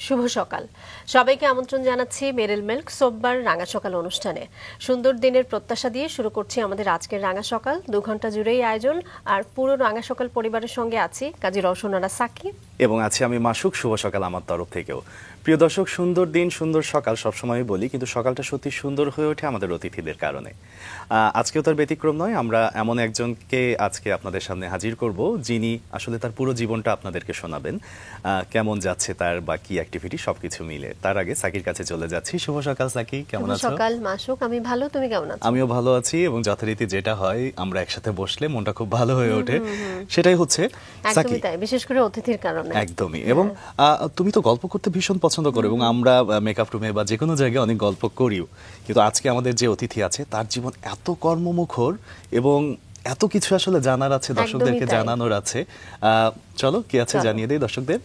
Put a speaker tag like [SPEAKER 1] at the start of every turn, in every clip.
[SPEAKER 1] শুভ সকাল সবাইকে আমন্ত্রণ জানাচ্ছি মেরিল মিল্ক সোববার রাঙা সকাল অনুষ্ঠানে। সুন্দর দিনের প্রত্যাশা দিয়ে শুরু করছি আমাদের আজকের রাঙা সকাল। 2 ঘন্টা জুড়েই আয়োজন, আর পুরো রাঙা সকাল পরিবারের সঙ্গে আছি কাজী রওশনারা সাকিব
[SPEAKER 2] এবং আছি আমি মাসুক। শুভ সকাল আমার তরফ থেকেও। প্রিয় দর্শক, সুন্দর দিন সুন্দর সকাল সবসময় বলি, কিন্তু সকালটা সত্যি সুন্দর হয়ে ওঠে আমাদের অতিথিদের কারণে। আজকেও তার ব্যতিক্রম নয়। আমরা এমন একজনকে আজকে আপনাদের সামনে হাজির করব যিনি আসলে তার পুরো জীবনটা আপনাদেরকে শোনাবেন, কেমন যাচ্ছে তার বা কি অ্যাক্টিভিটি সবকিছু মিলে। তার আগে সাকির কাছে চলে যাচ্ছি। শুভ সকাল সাকি, কেমন আছো?
[SPEAKER 1] সকাল মাসুক, আমি ভালো, তুমি কেমন আছো?
[SPEAKER 2] আমিও ভালো আছি, এবং যথারীতি যেটা হয় আমরা একসাথে বসলে মনটা খুব ভালো হয়ে ওঠে, সেটাই হচ্ছে সাকি।
[SPEAKER 1] একদমই তাই, বিশেষ করে অতিথির কারণে।
[SPEAKER 2] একদমই। এবং তুমি তো গল্প করতে ভীষণ পছন্দ করো, এবং আমরা মেকআপ রুমে বা যে কোনো জায়গায় অনেক গল্প করিও, কিন্তু আজকে আমাদের যে অতিথি আছে তার জীবন এত কর্মমুখর এবং এত কিছু আসলে জানার আছে, দর্শকদেরকে জানানোর আছে। চলো কি আছে জানিয়ে দেই দর্শকদের।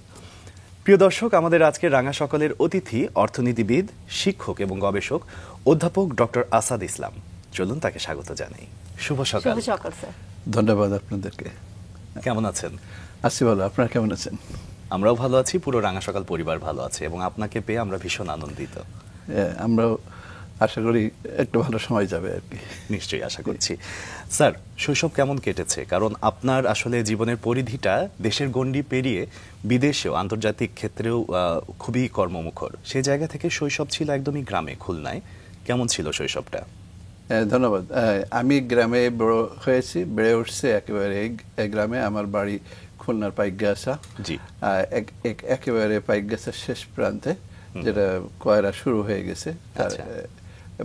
[SPEAKER 2] প্রিয় দর্শক, আমাদের আজকে রাঙা সকালের অতিথি অর্থনীতিবিদ, শিক্ষক এবং গবেষক অধ্যাপক ডক্টর আসাদ ইসলাম। চলুন তাকে স্বাগত জানাই। শুভ সকাল।
[SPEAKER 1] শুভ সকাল স্যার।
[SPEAKER 3] ধন্যবাদ আপনাদেরকে।
[SPEAKER 2] কেমন আছেন?
[SPEAKER 3] আছি ভালো, আপনারা কেমন আছেন?
[SPEAKER 2] আমরাও ভালো আছি, পুরো রাঙা সকাল পরিবার ভালো আছে, এবং আপনাকে পেয়ে আমরা ভীষণ আনন্দিত।
[SPEAKER 3] আমরাও আশা করি একটু ভালো সময় যাবে আর কি।
[SPEAKER 2] নিশ্চয়ই আশা করছি। স্যার, শৈশব কেমন কেটেছে? কারণ আপনার আসলে জীবনের পরিধিটা দেশের গণ্ডি পেরিয়ে বিদেশেও, আন্তর্জাতিক ক্ষেত্রেও খুবই কর্মমুখর। সেই জায়গা থেকে শৈশব ছিল একদমই গ্রামে, খুলনায়। কেমন ছিল শৈশবটা?
[SPEAKER 3] ধন্যবাদ। আমি গ্রামে বড় হয়েছি, বেড়ে উঠছে একেবারে গ্রামে। আমার বাড়ি খুলনার পাইকগাছা।
[SPEAKER 2] জি।
[SPEAKER 3] একেবারে পাইকগাছার শেষ প্রান্তে, যেটা কয়রা শুরু হয়ে গেছে তার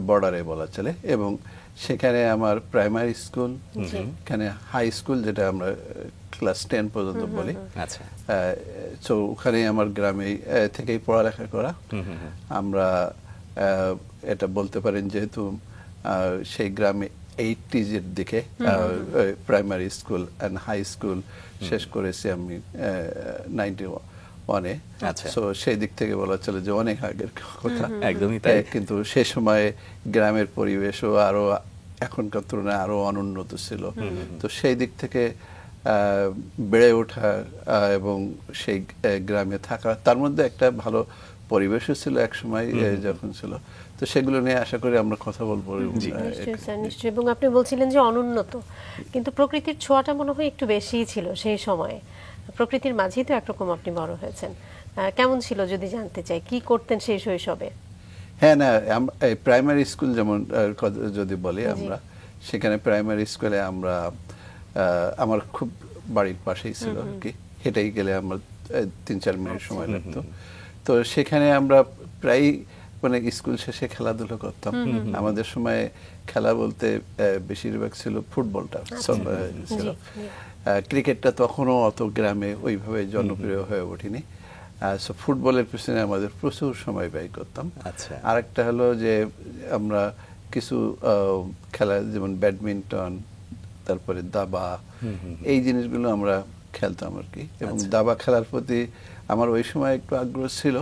[SPEAKER 3] বর্ডারে বলা চলে। এবং সেখানে আমার প্রাইমারি স্কুল, এখানে হাই স্কুল যেটা আমরা ক্লাস 10 পর্যন্ত বলি।
[SPEAKER 2] আচ্ছা।
[SPEAKER 3] তো ওখানে আমার গ্রামে থেকেই পড়ালেখা করা। আমরা এটা বলতে পারেন যেহেতু সেই গ্রামে 80s এর দিকে primary school and high school শেষ করেছি আমি 91-এ। তো সেই দিক থেকে বলা চলে যে অনেক আগের কথা।
[SPEAKER 2] একদমই তাই।
[SPEAKER 3] কিন্তু সে সময়ে গ্রামের পরিবেশও আরো এখনকার তুলনায় আরো অনুন্নত ছিল। তো সেই দিক থেকে বেড়ে ওঠা এবং সেই গ্রামে থাকা, তার মধ্যে একটা ভালো পরিবেশও ছিল এক সময় যখন ছিল। তো সেগুলো নিয়ে আশা করি আমরা কথা বলবো।
[SPEAKER 1] নিশ্চয়ই। এবং আপনি বলছিলেন যে অনুন্নত, কিন্তু প্রকৃতির ছোঁয়াটা মনে হয় একটু বেশিই ছিল সেই সময়ে। প্রকৃতির মাঝেই তো একরকম আপনি বড় হয়েছেন। কেমন ছিল যদি জানতে চাই, কি করতেন সেই শৈশবে?
[SPEAKER 3] হ্যাঁ, না, প্রাইমারি স্কুল যেমন যদি বলি, আমরা সেখানে প্রাইমারি স্কুলে আমরা আমার খুব বাড়ির পাশেই ছিল আর কি। হেঁটেই গেলে আমরা 3-4 মিনিট সময় লাগতো। তো সেখানে আমরা প্রায় মানে স্কুল শেষে খেলাধুলা করতাম। আমাদের সময় খেলা বলতে বেশিরভাগ ছিল ফুটবলটা ছিল। ক্রিকেটটা তখনও অত গ্রামে ওইভাবে জনপ্রিয় হয়ে ওঠেনি। ফুটবলের পিছনে আমাদের প্রচুর সময় ব্যয় করতাম। আরেকটা হলো যে আমরা কিছু খেলা, যেমন ব্যাডমিন্টন, তারপরে দাবা, এই জিনিসগুলো আমরা খেলতাম আর কি। এবং দাবা খেলার প্রতি আমার ওই সময় একটু আগ্রহ ছিল,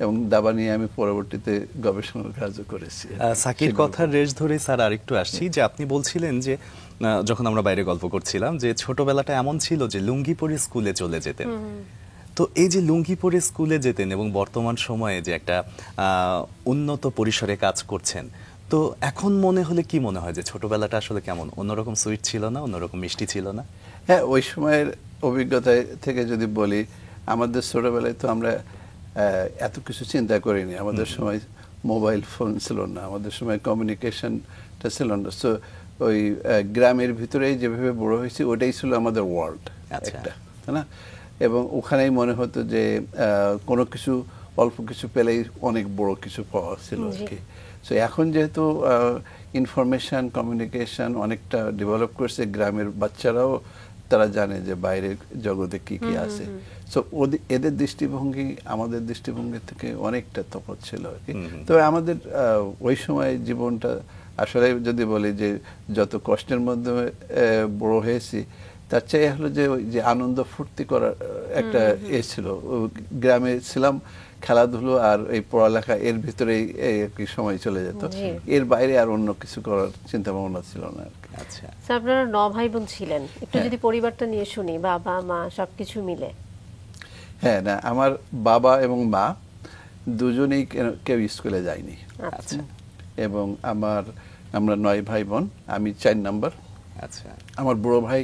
[SPEAKER 3] এবং দাবা নিয়ে আমি পরবর্তীতে গবেষণার কাজও করেছি।
[SPEAKER 2] সাকির কথার রেশ ধরে স্যার আরেকটু আসছি, যে আপনি বলছিলেন যে যখন আমরা বাইরে গল্প করছিলাম যে ছোটবেলাটা এমন ছিল যে লুঙ্গি পরে স্কুলে চলে যেতেন। তো এই যে লুঙ্গি পরে স্কুলে যেতেন এবং বর্তমান সময়ে যে একটা উন্নত পরিসরে কাজ করছেন, তো এখন মনে হলে কি মনে হয় যে ছোটবেলাটা আসলে কেমন, অন্যরকম সুইট ছিল না, অন্যরকম মিষ্টি ছিল না?
[SPEAKER 3] হ্যাঁ, ওই সময়ের অভিজ্ঞতা থেকে যদি বলি, আমাদের ছোটবেলায় তো আমরা এত কিছু চিন্তা করিনি। আমাদের সময় মোবাইল ফোন ছিল না, আমাদের সময় কমিউনিকেশনটা ছিল না। সো ওই গ্রামের ভিতরেই যেভাবে বড় হয়েছি, ওটাই ছিল আমাদের ওয়ার্ল্ড একটা, তাই না? এবং ওখানেই মনে হতো যে কোনো কিছু অল্প কিছু পেলেই অনেক বড় কিছু পাওয়া ছিল আর কি। সো এখন যেহেতু ইনফরমেশন কমিউনিকেশন অনেকটা ডেভেলপ করছে, গ্রামের বাচ্চারাও তারা জানে যে বাইরের জগতে কি কি আছে। সো এদের দৃষ্টিভঙ্গি আমাদের দৃষ্টিভঙ্গি থেকে অনেকটা তফাৎ ছিল আর কি। তবে আমাদের ওই সময় জীবনটা আসলে যদি বলি যে যত কষ্টের মধ্যে বড় হয়েছি, তার চেয়ে হলো যে ওই যে আনন্দ ফুর্তি করার একটা ছিল। গ্রামে ছিলাম, খেলাধুলো আর এই পড়ালেখা, এর ভিতরেই সময় চলে যেত। এর বাইরে আর অন্য কিছু করার চিন্তা ভাবনা ছিল না আর কি।
[SPEAKER 1] আচ্ছা, আপনারা 9 ভাই বোন ছিলেন, একটু যদি পরিবারটা নিয়ে শুনি, বাবা মা সবকিছু মিলে।
[SPEAKER 3] হ্যাঁ, না, আমার বাবা এবং মা দুজনেই কেউ স্কুলে যায়নি।
[SPEAKER 1] আচ্ছা।
[SPEAKER 3] এবং আমরা 9 ভাই বোন, আমি 4 নাম্বার।
[SPEAKER 2] আচ্ছা।
[SPEAKER 3] আমার বড় ভাই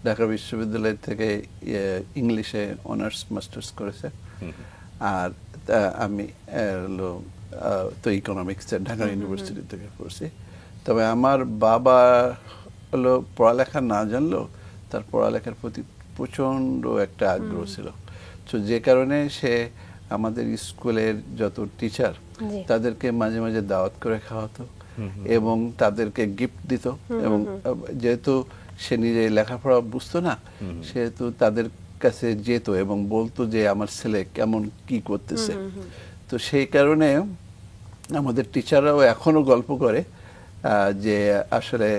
[SPEAKER 3] ঢাকা বিশ্ববিদ্যালয় থেকে ইংলিশে অনার্স মাস্টার্স করেছে, আর আমি তো ইকোনমিক্স ঢাকা ইউনিভার্সিটি থেকে পড়ছি। তবে আমার বাবা হলো পড়ালেখা না জানলেও তার পড়ালেখার প্রতি প্রচন্ড একটা আগ্রহ ছিল। তো যে কারণে সে আমাদের স্কুলের যত টিচার তাদেরকে মাঝে মাঝে দাওয়াত করে খাওয়াতো এবং তাদেরকে গিফট দিত। এবং যেহেতু সে নিজে লেখাপড়া বুঝতো না, সেহেতু তাদের কাছে যেত এবং বলতো যে আমার ছেলে কেমন কি করতেছে। তো সেই কারণে আমাদের টিচাররাও এখনো গল্প করে যে আসলে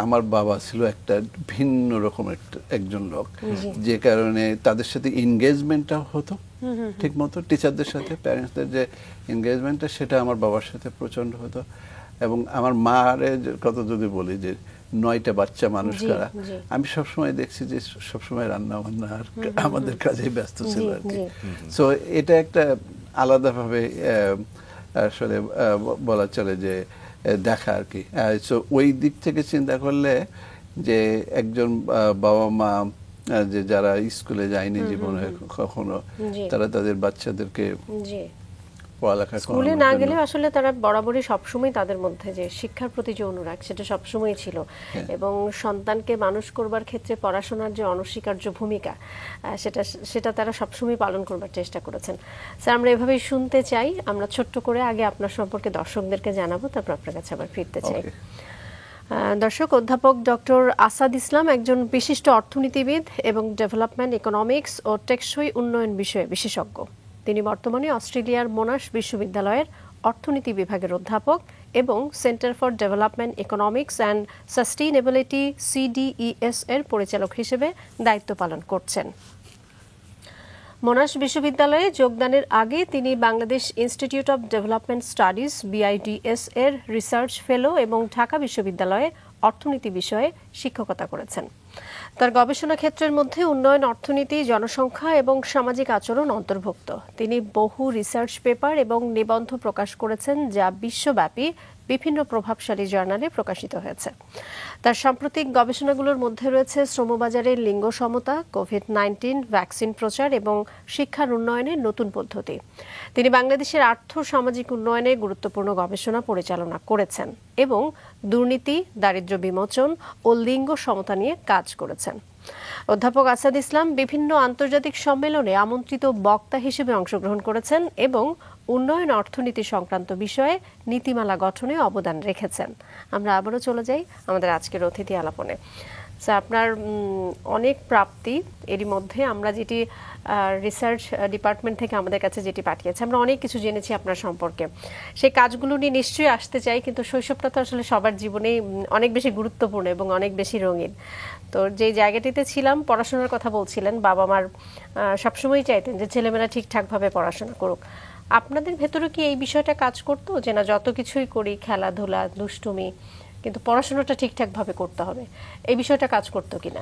[SPEAKER 3] আমার বাবা ছিল একটা ভিন্ন রকম একজন লোক, যে কারণে তাদের সাথে এনগেজমেন্টটা হতো ঠিক মতো, টিচারদের সাথে প্যারেন্টসদের যে এনগেজমেন্টটা সেটা আমার বাবার সাথে প্রচন্ড হতো। এবং আমার মায়ের কথা যদি বলি যে 9টা বাচ্চা মানুষ করা, আমি সবসময় দেখছি যে সবসময় রান্না বান্না আর আমাদের কাজে ব্যস্ত ছিল আর কি। সো এটা একটা আলাদাভাবে আসলে বলা চলে যে দেখা আর কি। সো ওই দিক থেকে চিন্তা করলে যে একজন বাবা মা যে যারা স্কুলে যায়নি জীবনে কখনো, তারা তাদের বাচ্চাদেরকে পড়ালেখা
[SPEAKER 1] স্কুলে না গেলে আসলে তারা বরাবরই সবসময় তাদের মধ্যে যে শিক্ষার প্রতি যে অনুরাগ সেটা সবসময় ছিল। এবং সন্তানকে মানুষ করবার ক্ষেত্রে পড়াশোনার যে অনস্বীকার্য ভূমিকা সেটা তারা সবসময় পালন করবার চেষ্টা করেছেন। স্যার, আমরা এভাবেই শুনতে চাই। আমরা ছোট্ট করে আগে আপনার সম্পর্কে দর্শকদেরকে জানাবো, তারপর আপনার কাছে আবার ফিরতে চাই। দর্শক, অধ্যাপক ডক্টর আসাদ ইসলাম একজন বিশিষ্ট অর্থনীতিবিদ এবং ডেভেলপমেন্ট ইকোনমিক্স ও টেকসই উন্নয়ন বিষয়ে বিশেষজ্ঞ। তিনি বর্তমানে অস্ট্রেলিয়ার মোনাশ বিশ্ববিদ্যালয়ের অর্থনীতি বিভাগের অধ্যাপক এবং centre for development economics and sustainability CDES এর পরিচালক হিসেবে দায়িত্ব পালন করছেন। মোনাশ বিশ্ববিদ্যালয়ে যোগদানের আগে তিনি Bangladesh institute of development studies BIDS এর রিসার্চ ফেলো এবং ঢাকা বিশ্ববিদ্যালয়ে অর্থনীতি বিষয়ে শিক্ষকতা করেছেন। তার গবেষণা ক্ষেত্রের মধ্যে উন্নয়ন, অর্থনীতি, জনসংখ্যা এবং সামাজিক আচরণ অন্তর্ভুক্ত। তিনি বহু রিসার্চ পেপার এবং নিবন্ধ প্রকাশ করেছেন যা বিশ্বব্যাপী বিভিন্ন প্রভাবশালী জার্নালে প্রকাশিত হয়েছে। তার সাম্প্রতিক গবেষণাগুলোর মধ্যে রয়েছে শ্রমবাজারের লিঙ্গ সমতা, COVID-19 ভ্যাকসিন প্রচার এবং শিক্ষার উন্নয়নের নতুন পদ্ধতি। তিনি বাংলাদেশের আর্থ-সামাজিক উন্নয়নে গুরুত্বপূর্ণ গবেষণা পরিচালনা করেছেন এবং দুর্নীতি, দারিদ্র্য বিমোচন ও লিঙ্গ সমতা নিয়ে কাজ করেছেন। অধ্যাপক আসাদ ইসলাম বিভিন্ন আন্তর্জাতিক সম্মেলনে আমন্ত্রিত বক্তা হিসেবে অংশগ্রহণ করেছেন এবং উন্নয়ন অর্থনীতি সংক্রান্ত বিষয়ে নীতিমালা গঠনে অবদান রেখেছেন। আমরা আবারও চলে যাই আমাদের আজকের অতিথি আলাপনে। স্যার, আপনার অনেক প্রাপ্তি, এরই মধ্যে আমরা যেটি রিসার্চ ডিপার্টমেন্ট থেকে আমাদের কাছে যেটি পাঠিয়েছে, আমরা অনেক কিছু জেনেছি আপনার সম্পর্কে। সেই কাজগুলো নিয়ে নিশ্চয়ই আসতে চাই, কিন্তু শৈশবটা তো আসলে সবার জীবনেই অনেক বেশি গুরুত্বপূর্ণ এবং অনেক বেশি রঙিন। তো যেই জায়গাটিতে ছিলাম, পড়াশোনার কথা বলছিলেন, বাবা মার সবসময় চাইতেন যে ছেলেমেয়েরা ঠিকঠাকভাবে পড়াশোনা করুক। আপনাদের ভেতরে কি এই বিষয়টা কাজ করতো যে না, যত কিছুই করি, খেলাধুলা, দুষ্টুমি, কিন্তু পড়াশোনাটা ঠিকঠাকভাবে করতে হবে, এই বিষয়টা কাজ করতো কিনা?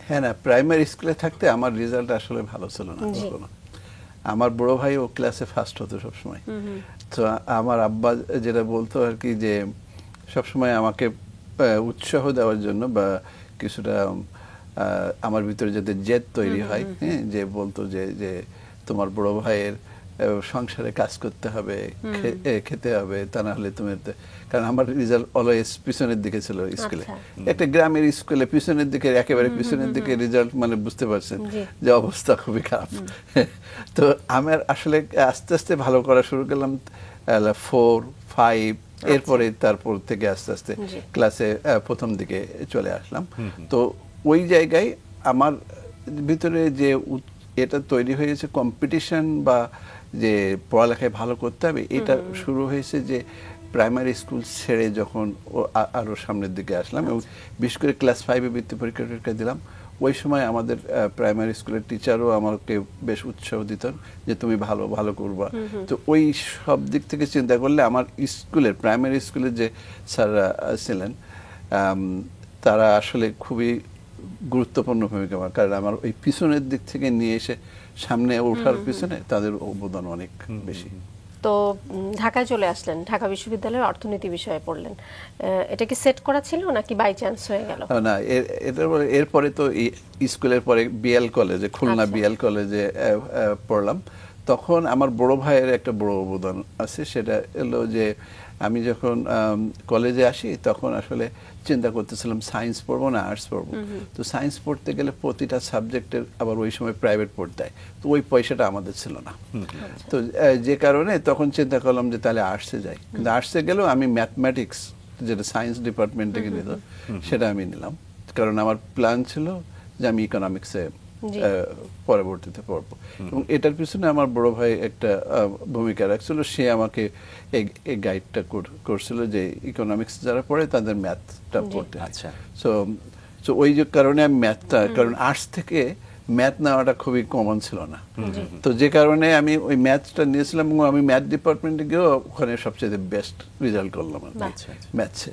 [SPEAKER 3] হ্যাঁ, না, প্রাইমারি স্কুলে থাকতে আমার রেজাল্ট আসলে ভালো ছিল না কখনো। আমার বড় ভাই ও ক্লাসে ফার্স্ট হতো সবসময়। তো আমার আব্বা যেটা বলতো আর কি, যে সবসময় আমাকে উৎসাহ দেওয়ার জন্য বা কিছুটা আমার ভিতরে যাতে জেদ তৈরি হয়, যে বলতো যে তোমার বড় ভাইয়ের সংসারে কাজ করতে হবে, খেতে হবে, তা না হলে তুমি, কারণ আমার রেজাল্ট অলওয়েজ পিছনের দিকে ছিল স্কুলে। একটা গ্রামের স্কুলে পিছনের দিকে, একেবারে পিছনের দিকে রেজাল্ট, মানে বুঝতে পারছেন যে অবস্থা খুবই খারাপ। তো আমার আসলে আস্তে আস্তে ভালো করা শুরু করলাম 4, 5, এরপরে তারপর থেকে আস্তে আস্তে ক্লাসে প্রথম দিকে চলে আসলাম। তো ওই জায়গায় আমার ভিতরে যে এটা তৈরি হয়েছে কম্পিটিশন বা যে পড়ালেখায় ভালো করতে হবে, এটা শুরু হয়েছে যে প্রাইমারি স্কুল ছেড়ে যখন আরো সামনের দিকে আসলাম এবং বিশেষ করে ক্লাস 5-এ বৃত্তি পরীক্ষা দিলাম। ওই সময় আমাদের প্রাইমারি স্কুলের টিচারও আমাকে বেশ উৎসাহ দিতেন যে তুমি ভালো ভালো করবা। তো ওই সব দিক থেকে চিন্তা করলে আমার স্কুলের, প্রাইমারি স্কুলের যে স্যাররা ছিলেন, তারা আসলে খুবই গুরুত্বপূর্ণ ভূমিকা পালন, কারণ আমার ওই পিছনের দিক থেকে নিয়ে এসে সামনে ওঠার পিছনে তাদের অবদান অনেক বেশি।
[SPEAKER 1] তো ঢাকায় চলে আসলেন, ঢাকা বিশ্ববিদ্যালয়ের অর্থনীতি বিষয়ে পড়লেন। এটা কি সেট করা ছিল নাকি বাই চান্স হয়ে গেল?
[SPEAKER 3] না, এরপরে তো স্কুলের পরে বিএল কলেজে, খুলনা বিএল কলেজে পড়লাম। তখন আমার বড় ভাইয়ের একটা বড় অবদান আছে, সেটা হলো যে আমি যখন কলেজে আসি তখন আসলে চিন্তা করতেছিলাম সায়েন্স পড়বো না আর্টস পড়বো। তো সায়েন্স পড়তে গেলে প্রতিটা সাবজেক্টের আবার ওই সময় প্রাইভেট পড়তে হয়, তো ওই পয়সাটা আমাদের ছিল না। তো যে কারণে তখন চিন্তা করলাম যে তাহলে আর্টসে যাই, কিন্তু আর্টসে গেলেও আমি ম্যাথমেটিক্স, যেটা সায়েন্স ডিপার্টমেন্ট থেকে নিত, সেটা আমি নিলাম, কারণ আমার প্ল্যান ছিল যে আমি ইকোনমিক্সে পরবর্তীতে পড়বো। এবং এটার পিছনে আমার বড় ভাই একটা ভূমিকা রাখছিল, সে আমাকে এই গাইডটা করছিল যে ইকোনমিক্স যারা পড়ে তাদের ম্যাথটা পড়তে।
[SPEAKER 2] আচ্ছা,
[SPEAKER 3] সো ওই যে কারণে আমি ম্যাথটা, কারণ আর্টস থেকে ম্যাথ নেওয়াটা খুবই কমন ছিল না, তো যে কারণে আমি ওই ম্যাথটা নিয়েছিলাম এবং আমি ম্যাথ ডিপার্টমেন্টে গিয়েও ওখানে সবচেয়ে বেস্ট রেজাল্ট করলাম ম্যাথসে।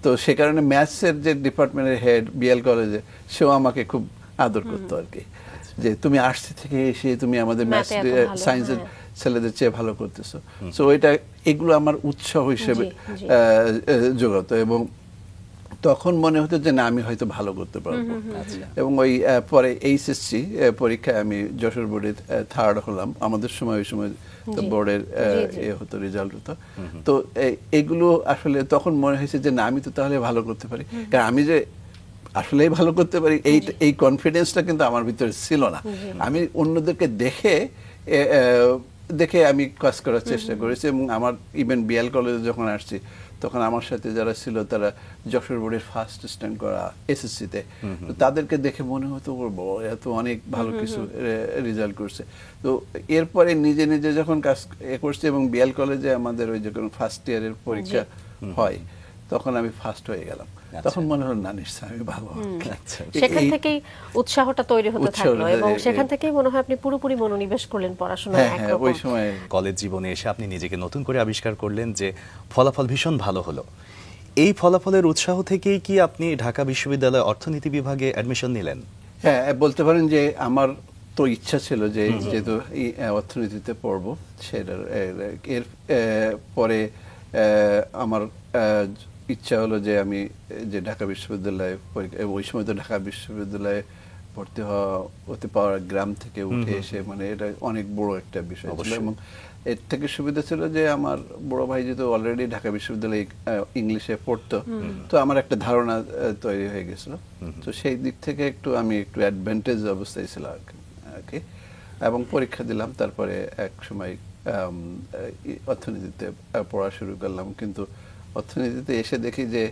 [SPEAKER 3] তো সে কারণে ম্যাথসের যে ডিপার্টমেন্টের হেড বিএল কলেজে, সেও আমাকে খুব আদর করতো আর কি, যে তুমি আর্টস থেকে এসে তুমি আমাদের ম্যাথস সায়েন্সের ছেলেদের চেয়ে ভালো করতেছো। সো এগুলো আমার উৎসাহ হিসেবে যোগাতো, এবং তখন মনে হতো যে না, আমি হয়তো ভালো করতে পারবো। এবং ওই পরে এইচএসসি পরীক্ষায় আমি যশোর বোর্ডে থার্ড হলাম। আমাদের সময় ওই সময় তো বোর্ডের হতো, রেজাল্ট হতো। তো এগুলো আসলে তখন মনে হয়েছে যে না, আমি তো তাহলে ভালো করতে পারি, কারণ আমি যে আসলেই ভালো করতে পারি এই কনফিডেন্সটা কিন্তু আমার ভিতরে ছিল না। আমি অন্যদেরকে দেখে আমি কাজ করার চেষ্টা করেছি, এবং আমার ইভেন বিএল কলেজে যখন আসছি তখন আমার সাথে যারা ছিল তারা যশোর বোর্ডের ফার্স্ট স্ট্যান্ড করা এসএসসিতে, তাদেরকে দেখে মনে হতো এত অনেক ভালো কিছু রেজাল্ট করছে। তো এরপরে নিজে নিজে যখন কাজ করছি, এবং বিএল কলেজে আমাদের ওই যখন ফার্স্ট ইয়ারের পরীক্ষা হয় তখন আমি ফার্স্ট হয়ে গেলাম, তখন মনে হলো না, নিশ্চয় আমি ভালো।
[SPEAKER 1] সেখান থেকেই উৎসাহটা তৈরি হতে থাকলো, এবং সেখান থেকেই মনে হয় আপনি পুরোপুরি মনোনিবেশ করলেন পড়াশোনায়।
[SPEAKER 3] ওই সময়
[SPEAKER 2] কলেজ জীবনে এসে আপনি নিজেকে নতুন করে আবিষ্কার করলেন যে ফলাফল ভীষণ ভালো হলো। এই ফলাফলের উৎসাহ থেকেই কি আপনি ঢাকা বিশ্ববিদ্যালয়ে অর্থনীতি বিভাগে অ্যাডমিশন নিলেন?
[SPEAKER 3] হ্যাঁ, বলতে পারেন যে আমার তো ইচ্ছা ছিল যে যেহেতু অর্থনীতিতে পড়বো, সেটার এর পরে আমার ইচ্ছা হলো যে আমি যে ঢাকা বিশ্ববিদ্যালয়ে ওই সময় তো ঢাকা বিশ্ববিদ্যালয়ে ভর্তি হতে পাওয়ার গ্রাম থেকে উঠে এসে, মানে এটা অনেক বড় একটা বিষয় ছিল। এবং এর থেকে সুবিধা ছিল যে আমার বড় ভাই যেহেতু অলরেডি ঢাকা বিশ্ববিদ্যালয়ে ইংলিশে পড়তো, তো আমার একটা ধারণা তৈরি হয়ে গেছিল। তো সেই দিক থেকে আমি একটু অ্যাডভান্টেজ অবস্থায় ছিল আর কি। এবং পরীক্ষা দিলাম, তারপরে এক সময় অর্থনীতিতে পড়া শুরু করলাম। কিন্তু অর্থনীতিতে এসে দেখি যে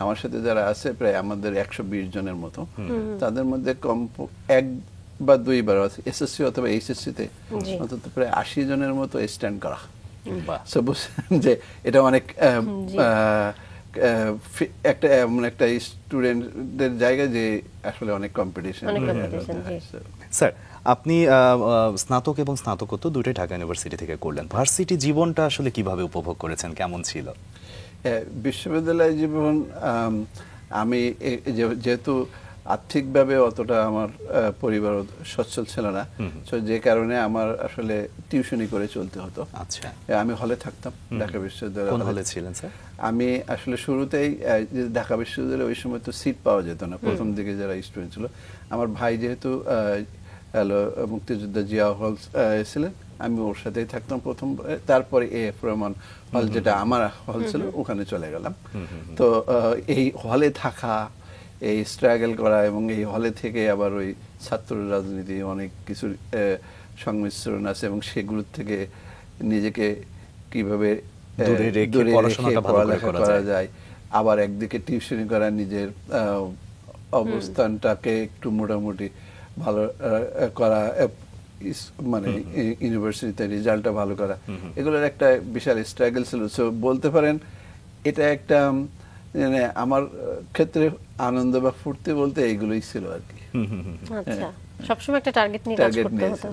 [SPEAKER 3] আমার সাথে যারা আছে প্রায় আমাদের 120 জনের মতো, তাদের মধ্যে কম 1 বা 2 বার এসএসসি অথবা এইচএসসি তে অন্তত প্রায় 80 জনের মতো স্ট্যান্ড করা। সো বুঝছেন যে এটা অনেক একটা স্টুডেন্টদের জায়গা যে আসলে অনেক কম্পিটিশন।
[SPEAKER 2] স্যার, আপনি স্নাতক এবং স্নাতকোত্তর দুটোই ঢাকা ইউনিভার্সিটি থেকে করলেন। ভার্সিটি জীবনটা আসলে কিভাবে উপভোগ করেছেন, কেমন ছিল?
[SPEAKER 3] বিশ্ববিদ্যালয় জীবন, আমি যেহেতু আর্থিকভাবে অতটা আমার পরিবার সচ্ছল ছিল না, যে কারণে আমার আসলে টিউশনি করে চলতে হতো।
[SPEAKER 2] আচ্ছা,
[SPEAKER 3] আমি হলে থাকতাম ঢাকা বিশ্ববিদ্যালয়ে।
[SPEAKER 2] কোন হলে ছিলেন স্যার?
[SPEAKER 3] আমি আসলে শুরুতেই ঢাকা বিশ্ববিদ্যালয়ে ওই সময় তো সিট পাওয়া যেত না, প্রথম দিকে যারা স্টুডেন্ট ছিল। আমার ভাই যেহেতু মুক্তিযোদ্ধা জিয়া হল ছিলেন, আমি ওর সাথেই থাকতাম প্রথম, তারপরে এফ রহমান হল যেটা আমার হল ছিল ওখানে চলে গেলাম। তো এই হলে থাকা, এই স্ট্রাগল করা, এবং এই হলে থেকে আবার ওই ছাত্র রাজনীতি অনেক কিছু সংমিশ্রণ আছে, এবং সেগুলোর থেকে নিজেকে কিভাবে
[SPEAKER 2] দূরে রেখে পড়ালেখা করা যায়,
[SPEAKER 3] আবার একদিকে টিউশনি করা, নিজের অবস্থানটাকে একটু মোটামুটি ভালো করা, মানে ইউনিভার্সিটিতে রেজাল্টটা ভালো করা, এগুলোর একটা বিশাল স্ট্রাগল ছিল। সো বলতে পারেন এটা একটা, মানে আমার ক্ষেত্রে আনন্দ বা ফুর্তি বলতে এইগুলোই ছিল আর কি।
[SPEAKER 1] আচ্ছা, সবসময় একটা টার্গেট নিয়ে কাজ করতে হতো।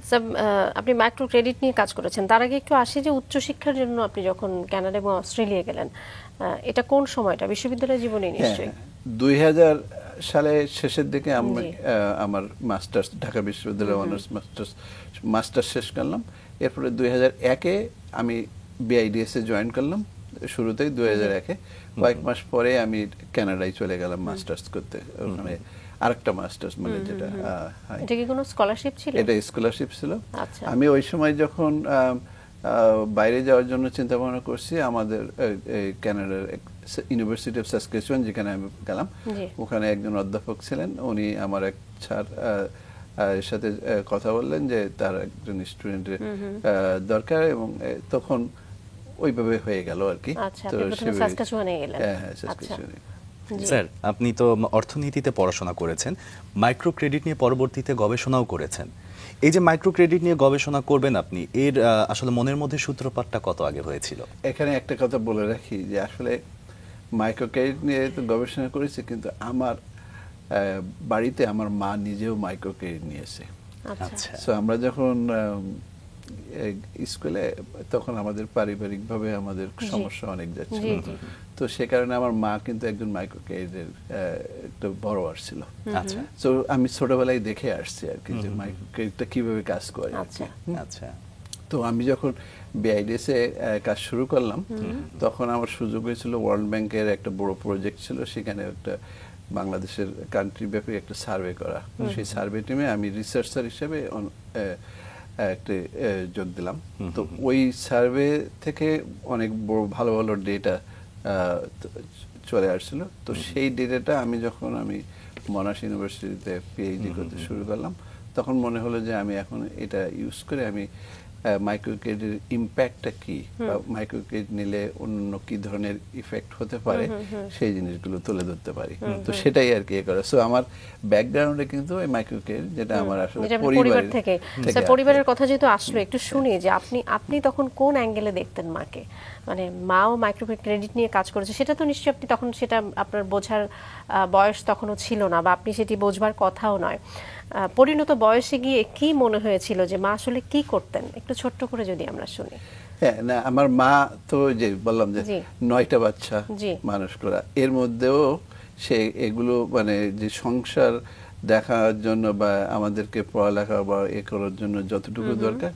[SPEAKER 1] স্যার, আপনি মাইক্রো ক্রেডিট নিয়ে কাজ করেছেন, তার আগে একটু আসি যে উচ্চশিক্ষার জন্য আপনি যখন কানাডা এবং অস্ট্রেলিয়া গেলেন, এটা কোন সময়টা? বিশ্ববিদ্যালয় জীবনে নিশ্চয়ই।
[SPEAKER 3] সালে শেষের দিকে আমি
[SPEAKER 1] জি।
[SPEAKER 3] আমার মাস্টার্স ঢাকা বিশ্ববিদ্যালয়ে অনার্স মাস্টার্স শেষ করলাম। এরপরে 2001-এ আমি বিআইডিএস এ জয়েন করলাম, শুরুতেই 2001-এ। কয়েক মাস পরে আমি কানাডায় চলে গেলাম মাস্টার্স করতে, ওখানে আরেকটা মাস্টার্স, মানে যেটা
[SPEAKER 1] এটা কি কোনো স্কলারশিপ ছিল?
[SPEAKER 3] এটা স্কলারশিপ ছিল।
[SPEAKER 1] আচ্ছা।
[SPEAKER 3] আমি ওই সময় যখন বাইরে যাওয়ার জন্য চিন্তা ভাবনা করছি, আমাদের কানাডার ইউনিভার্সিটি অফ সাসকেচুয়ান যেখানে আমি গেলাম,
[SPEAKER 1] জি।
[SPEAKER 3] ওখানে একজন অধ্যাপক ছিলেন, উনি আমার এক স্যার এর সাথে কথা বললেন যে তার একজন স্টুডেন্টের দরকার, এবং তখন ওইভাবে হয়ে গেল আর কি।
[SPEAKER 1] আচ্ছা, আপনি প্রথমে সাসকাচুয়ানে গেলেন।
[SPEAKER 3] হ্যাঁ, সাসকেচুয়ানে।
[SPEAKER 1] জি।
[SPEAKER 2] স্যার, আপনি তো অর্থনীতিতে পড়াশোনা করেছেন, মাইক্রো ক্রেডিট নিয়ে পরবর্তীতে গবেষণাও করেছেন। এই যে মাইক্রো ক্রেডিট নিয়ে গবেষণা করবেন আপনি, এর আসলে মনের মধ্যে সূত্রপাতটা কত আগে হয়েছিল?
[SPEAKER 3] এখানে একটা কথা বলে রাখি যে আসলে মাইক্রো ক্রেডিট নিয়ে তো গবেষণা করেছি, কিন্তু আমার বাড়িতে আমার মা নিজেও মাইক্রো ক্রেডিট নিয়েছে।
[SPEAKER 1] আচ্ছা।
[SPEAKER 3] সো আমরা যখন স্কুলে, তখন আমাদের পারিবারিকভাবে আমাদের সমস্যা অনেক যাচ্ছিল, তো সে কারণে আমার মা কিন্তু একজন মাইক্রো ক্রেডিটের একটা বড়োয়ার ছিল।
[SPEAKER 2] আচ্ছা
[SPEAKER 3] তো আমি ছোটবেলায় দেখে আসছি আর কি যে মাইক্রো ক্রেডিটটা কিভাবে কাজ করে আর কি।
[SPEAKER 1] আচ্ছা।
[SPEAKER 2] আচ্ছা
[SPEAKER 3] তো আমি যখন বিআইডিএস এ কাজ শুরু করলাম, তখন আমার সুযোগ হয়েছিল ওয়ার্ল্ড ব্যাংকের একটা বড় প্রজেক্ট ছিল, সেখানে একটা বাংলাদেশের কান্ট্রি ব্যাপী একটা সার্ভে করা। সেই সার্ভে টিমে আমি রিসার্চার হিসেবে একটা যোগ দিলাম। তো ওই সার্ভে থেকে অনেক বড় ভালো ভালো ডেটা চলে আসছিল। তো সেই ডেটাটা আমি যখন মনাশ ইউনিভার্সিটিতে পিএইচডি করতে শুরু করলাম, তখন মনে হলো যে আমি এখন এটা ইউজ করে আমি মাইক্রো ক্রেডিটের ইম্প্যাক্টটা কি, বা মাইক্রো ক্রেডিট নিলে অন্য কি ধরনের ইফেক্ট হতে পারে, সেই জিনিসগুলো তুলে ধরতে পারি। তো সেটাই আর কি করা। সো আমার ব্যাকগ্রাউন্ডে কিন্তু এই মাইক্রো ক্রেডিট, যেটা আমার আসলে
[SPEAKER 1] পরিবার থেকে। স্যার, পরিবারের কথা যেহেতু
[SPEAKER 3] হ্যাঁ।
[SPEAKER 1] আসলো, একটু শুনি যে আপনি তখন কোন অ্যাঙ্গেলে দেখতেন মাকে? মানে মাও মাইক্রো ক্রেডিট নিয়ে কাজ করেছে, সেটা তো নিশ্চয়ই আপনি তখন, সেটা আপনার বোঝার বয়স তখনও ছিল না, বা আপনি সেটি বোঝবার কথাও নয়। পরিণত বয়সে গিয়ে কি মনে হয়েছিল যে মা আসলে কি করতেন? একটু ছোট্ট করে যদি আমরা শুনি।
[SPEAKER 3] হ্যাঁ, না, আমার মা তো যে বললাম যে 9টা বাচ্চা মানুষ করা, এর মধ্যেও সে এগুলো মানে যে সংসার দেখার জন্য বা আমাদেরকে পড়ালেখা বা এ করার জন্য যতটুকু দরকার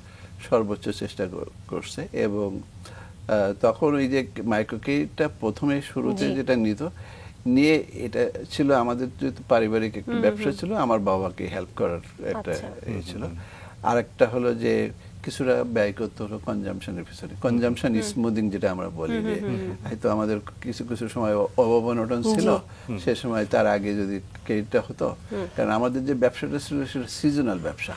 [SPEAKER 3] সর্বোচ্চ চেষ্টা করছে। এবং তখন ওই যে মাইক্রো ক্রেডিটটা প্রথমে শুরুতে যেটা নিয়ে এটা ছিল আমাদের যেহেতু পারিবারিক একটা ব্যবসা ছিল, আমার বাবাকে হেল্প করার একটা ছিল। আরেকটা হলো যে কিছুটা ব্যয় করতে হলো কনজামশনের পিছনে, কনজামশন স্মুদিং যেটা আমরা বলি, যে হয়তো আমাদের কিছু কিছু সময় অভাব অনটন ছিল, সে সময় তার আগে যদি ক্রেডিটটা হতো, কারণ আমাদের যে ব্যবসাটা ছিল সেটা সিজনাল ব্যবসা।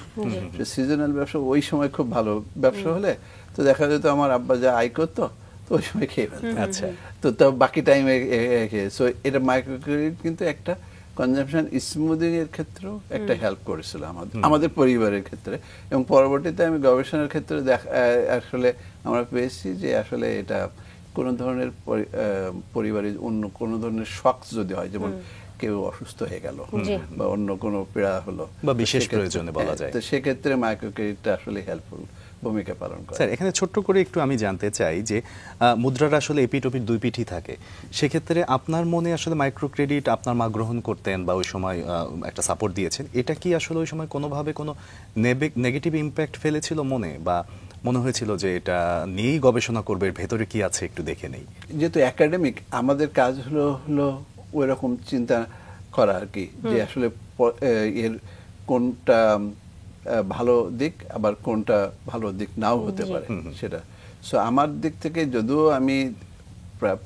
[SPEAKER 3] সিজনাল ব্যবসা ওই সময় খুব ভালো ব্যবসা হলে তো দেখা যেত আমার আব্বা যা আয় করতো তো ওই সময় খেয়ে ফেলতো।
[SPEAKER 2] আচ্ছা,
[SPEAKER 3] তো তাও বাকি টাইমে সো এটা মাইক্রো ক্রেডিট কিন্তু একটা কনজাম্পশন স্মুদিং এর ক্ষেত্রেও একটা হেল্প করেছিল আমাদের পরিবারের ক্ষেত্রে। এবং পরবর্তীতে আমি গবেষণার ক্ষেত্রে আসলে আমরা পেয়েছি যে আসলে এটা কোনো ধরনের পরিবারের অন্য কোনো ধরনের শক যদি হয়, যেমন কেউ অসুস্থ হয়ে গেল বা অন্য কোনো পীড়া হলো
[SPEAKER 2] বা বিশেষ প্রয়োজনে বলা যায়,
[SPEAKER 3] তো সেক্ষেত্রে মাইক্রো ক্রেডিটটা আসলে হেল্পফুল ভূমিকা পালন করে।
[SPEAKER 2] স্যার, এখানে ছোট্ট করে একটু আমি জানতে চাই যে মুদ্রার আসলে এপিঠ-ওপিঠ দুই পিঠই থাকে, সেক্ষেত্রে আপনার মনে আসলে মাইক্রো ক্রেডিট আপনার মা গ্রহণ করতেন বা ওই সময় একটা সাপোর্ট দিয়েছেন, এটা কি আসলে ওই সময় কোনোভাবে কোনো নেগেটিভ ইম্প্যাক্ট ফেলেছিল মনে, বা মনে হয়েছিল যে এটা নিয়েই গবেষণা করবে, এর ভেতরে কি আছে একটু দেখে নেই?
[SPEAKER 3] যেহেতু একাডেমিক, আমাদের কাজ হলো ওই রকম চিন্তা করা আর কি, যে আসলে এর কোনটা ভালো দিক আবার কোনটা ভালো দিক নাও হতে পারে সেটা। সো আমার দিক থেকে যদিও আমি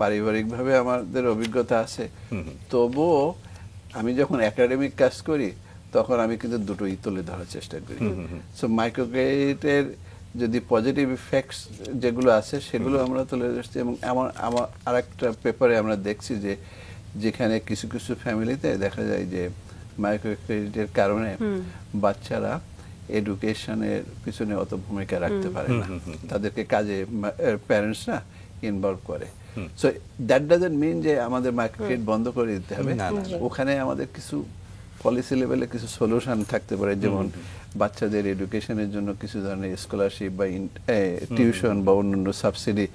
[SPEAKER 3] পারিবারিকভাবে আমাদের অভিজ্ঞতা আছে, তবুও আমি যখন একাডেমিক কাজ করি তখন আমি কিন্তু দুটোই তুলে ধরার চেষ্টা করি। সো মাইক্রো ক্রেডিটের যদি পজিটিভ ইফেক্টস যেগুলো আছে সেগুলো আমরা তুলে ধরছি। এবং আমার আরেকটা পেপারে আমরা দেখছি যে যেখানে কিছু কিছু ফ্যামিলিতে দেখা যায় যে মাইক্রো ক্রেডিটের কারণে বাচ্চারা এডুকেশনের পিছনে অত ভূমিকা রাখতে পারে না, তাদেরকে কাজে প্যারেন্টসরা ইনভলভ করে। সো দ্যাট ডাজন্ট মিন যে আমাদের মাইক্রো ক্রেডিট বন্ধ করে দিতে হবে, ওখানে আমাদের কিছু পলিসি লেভেলে কিছু সলিউশন থাকতে পারে, যেমন বাচ্চাদের এডুকেশনের জন্য কিছু ধরনের স্কলারশিপ বা টিউশন বা অন্যান্য সাবসিডি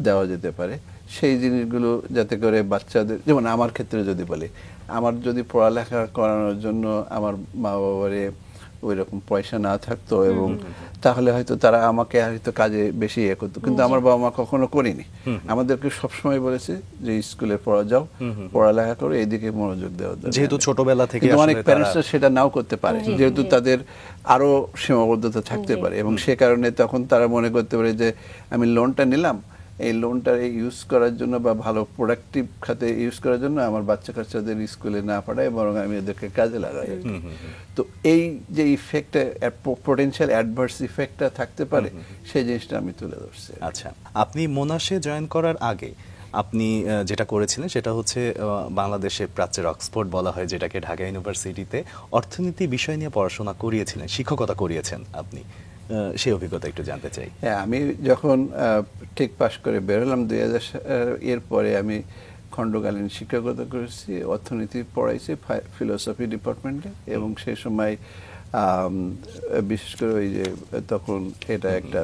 [SPEAKER 3] দেওয়া যেতে পারে। সেই জিনিসগুলো যাতে করে বাচ্চাদের, যেমন আমার ক্ষেত্রে যদি বলি, আমার যদি পড়ালেখা করানোর জন্য আমার মা বাবারে ওই রকম পয়সা না থাকতো, এবং তাহলে হয়তো তারা আমাকে হয়তো কাজে বেশি ইয়ে করতো, কিন্তু আমার বাবা মা কখনো করেনি। আমাদেরকে সবসময় বলেছে যে স্কুলে পড়া যাও, পড়ালেখা করো, এইদিকে মনোযোগ দেওয়া দরকার।
[SPEAKER 2] যেহেতু ছোটবেলা থেকে
[SPEAKER 3] অনেক প্যারেন্টসরা সেটা নাও করতে পারে, যেহেতু তাদের আরো সীমাবদ্ধতা থাকতে পারে, এবং সে কারণে তখন তারা মনে করতে পারে যে আমি লোনটা নিলাম, এই লোনটা ইউজ করার জন্য বা ভালো প্রোডাক্টিভ খাতে ইউজ করার জন্য আমার বাচ্চা কাচ্চাদের স্কুলে না পাঠাই, বরং আমি এদেরকে কাজে লাগাই। তো এই যে ইফেক্টটা, পোটেনশিয়াল অ্যাডভার্স ইফেক্টটা থাকতে পারে, সেই জিনিসটা আমি তুলে ধরছি।
[SPEAKER 2] আচ্ছা, আপনি মোনাশে জয়েন করার আগে আপনি যেটা করেছিলেন সেটা হচ্ছে বাংলাদেশের প্রাচ্যের অক্সফোর্ড বলা হয় যেটাকে, ঢাকা ইউনিভার্সিটিতে অর্থনীতি বিষয় নিয়ে পড়াশোনা করিয়েছিলেন, শিক্ষকতা করিয়েছেন আপনি। সেই অভিজ্ঞতা একটু জানতে চাই।
[SPEAKER 3] হ্যাঁ, আমি যখন ঠিক পাশ করে বেরোলাম 2000 এর পরে আমি খণ্ডকালীন শিক্ষকতা করেছি, অর্থনীতি পড়াইছি ফিলোসফি ডিপার্টমেন্টে, এবং সেই সময় বিশেষ করে ওই যে তখন এটা একটা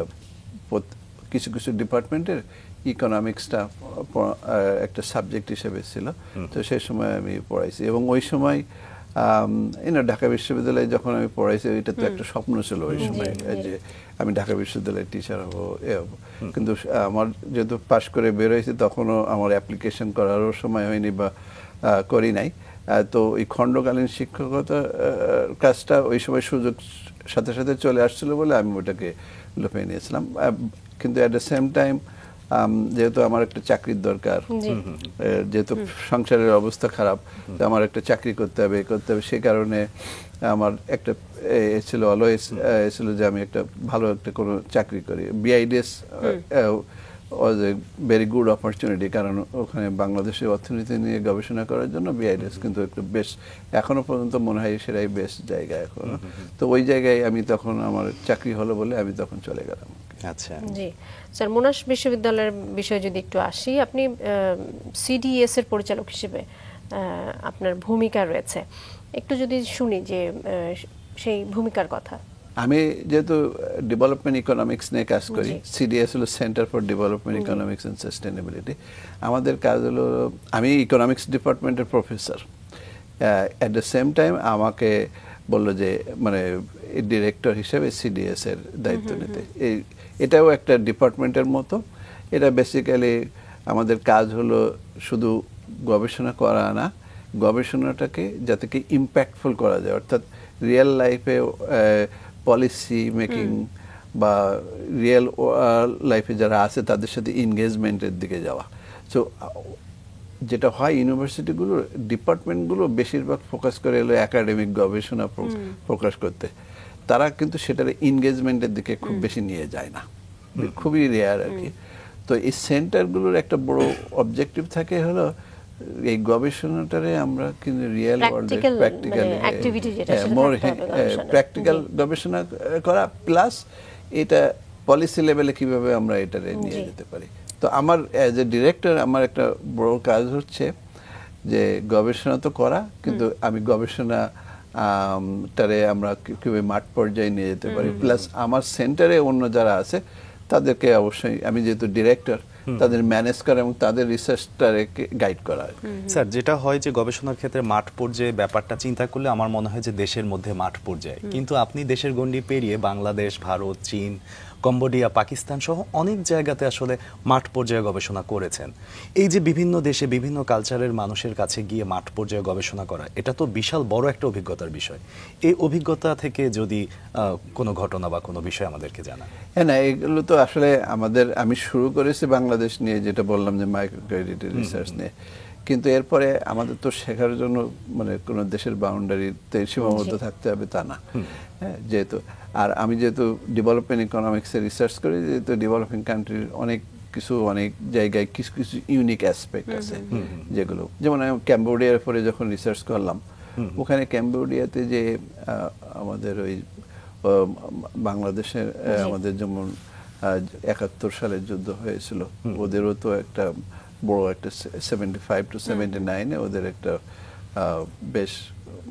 [SPEAKER 3] কিছু কিছু ডিপার্টমেন্টের ইকোনমিক্সটা একটা সাবজেক্ট হিসেবে ছিল, তো সেই সময় আমি পড়াইছি। এবং ওই সময় ঢাকা বিশ্ববিদ্যালয়ে যখন আমি পড়াইছি, এটা তো একটা স্বপ্ন ছিল ওই সময় যে আমি ঢাকা বিশ্ববিদ্যালয়ের টিচার হবো, কিন্তু আমার যেহেতু পাশ করে বের হয়েছি, তখনও আমার অ্যাপ্লিকেশন করারও সময় হয়নি বা করি নাই। তো এই খণ্ডকালীন শিক্ষকতা কাজটা ওই সময় সুযোগ সাথে সাথে চলে আসছিল বলে আমি ওটাকে লুফে নিয়েছিলাম। কিন্তু অ্যাট দ্য সেম টাইম যেহেতু আমার একটা চাকরির দরকার, যেহেতু সংসারের অবস্থা খারাপ, আমার একটা চাকরি করতে হবে, সেই কারণে আমার একটা ছিল অলওয়েজ ছিল যে আমি একটা ভালো একটা কোনো চাকরি করি। BIDS was a very good opportunity, কারণ ওখানে বাংলাদেশের অর্থনীতি নিয়ে গবেষণা করার জন্য বিআইডিএস কিন্তু একটু বেশ, এখনো পর্যন্ত মনে হয় সেটাই বেস্ট জায়গা এখনো। তো ওই জায়গায় আমি তখন আমার চাকরি হলো বলে আমি তখন চলে গেলাম।
[SPEAKER 2] আচ্ছা,
[SPEAKER 1] জি স্যার, মোনাশ বিশ্ববিদ্যালয়ের বিষয়ে যদি একটু আসি, আপনি সিডিএস এর পরিচালক হিসেবে আপনার ভূমিকা রয়েছে, একটু যদি শুনি যে সেই ভূমিকার কথা।
[SPEAKER 3] আমি যেহেতু ডেভেলপমেন্ট ইকোনমিক্স নিয়ে কাজ করি, সিডিএস হলো centre for development economics and sustainability. আমাদের কাজ হলো, আমি ইকোনমিক্স ডিপার্টমেন্টের professor, at the same time আমাকে বললো যে মানে ডিরেক্টর হিসেবে সিডিএস এর দায়িত্ব নিতে। এটাও একটা ডিপার্টমেন্টের মতো। এটা বেসিক্যালি আমাদের কাজ হলো শুধু গবেষণা করা না, গবেষণাটাকে যাতে কি ইম্প্যাক্টফুল করা যায়, অর্থাৎ রিয়েল লাইফে পলিসি মেকিং বা রিয়েল লাইফে যারা আছে তাদের সাথে এনগেজমেন্টের দিকে যাওয়া। সো যেটা হয়, ইউনিভার্সিটিগুলোর ডিপার্টমেন্টগুলো বেশিরভাগ ফোকাস করে এলো একাডেমিক গবেষণা প্রকাশ করতে, তারা কিন্তু সেটার এনগেজমেন্টের দিকে খুব বেশি নিয়ে যায় না, খুবই রেয়ার আর কি। তো এই সেন্টারগুলোর একটা বড় অবজেক্টিভ থাকে হলো এই গবেষণাটারে আমরা কিন্তু রিয়েল ওয়ার্ল্ডে প্র্যাকটিক্যাল গবেষণা করা, প্লাস এটা পলিসি লেভেলে কিভাবে আমরা এটারে নিয়ে যেতে পারি। তো আমার অ্যাজ এ ডিরেক্টর আমার একটা বড় কাজ হচ্ছে যে গবেষণা তো করা, কিন্তু আমি গবেষণা টারে আমরা কিভাবে মাঠ পর্যায়ে নিয়ে যেতে পারি, প্লাস আমার সেন্টারে অন্য যারা আছে তাদেরকে অবশ্যই আমি যেহেতু ডিরেক্টর, তাদের ম্যানেজ করা এবং তাদের রিসার্চটাকে গাইড করা।
[SPEAKER 2] স্যার, যেটা হয় যে গবেষণার ক্ষেত্রে মাঠ পর্যায়ে ব্যাপারটা চিন্তা করলে আমার মনে হয় যে দেশের মধ্যে মাঠ পর্যায়ে, কিন্তু আপনি দেশের গণ্ডি পেরিয়ে বাংলাদেশ, ভারত, চীন, কম্বোডিয়া, পাকিস্তান সহ অনেক জায়গাতে আসলে মাঠ পর্যায়ে গবেষণা করেছেন। এই যে বিভিন্ন দেশে বিভিন্ন কালচারের মানুষের কাছে গিয়ে মাঠ পর্যায়ে গবেষণা করা, এটা তো বিশাল বড় একটা অভিজ্ঞতার বিষয়। এই অভিজ্ঞতা থেকে যদি কোনো ঘটনা বা কোনো বিষয় আমাদেরকে জানান।
[SPEAKER 3] হ্যাঁ, না, এগুলো তো আসলে আমি শুরু করেছি বাংলাদেশ নিয়ে, যেটা বললাম যে মাইক্রো ক্রেডিটের রিসার্চ নিয়ে, কিন্তু এরপরে আমাদের তো শেখার জন্য মানে কোনো দেশের বাউন্ডারিতে সীমাবদ্ধ থাকতে হবে তা না। হ্যাঁ, যেহেতু আর আমি যেহেতু ডেভেলপমেন্ট ইকোনমিক্সে রিসার্চ করি, যেহেতু ডেভেলপিং কান্ট্রির অনেক জায়গায় কিছু কিছু ইউনিক অ্যাসপেক্ট আছে, যেগুলো যেমন আমি ক্যাম্বোডিয়ার পরে যখন রিসার্চ করলাম, ওখানে ক্যাম্বোডিয়াতে যে আমাদের ওই বাংলাদেশের আমাদের যেমন ৭১ সালের যুদ্ধ হয়েছিল, ওদেরও তো একটা বড় একটা 75 to 79 ওদের একটা বেশ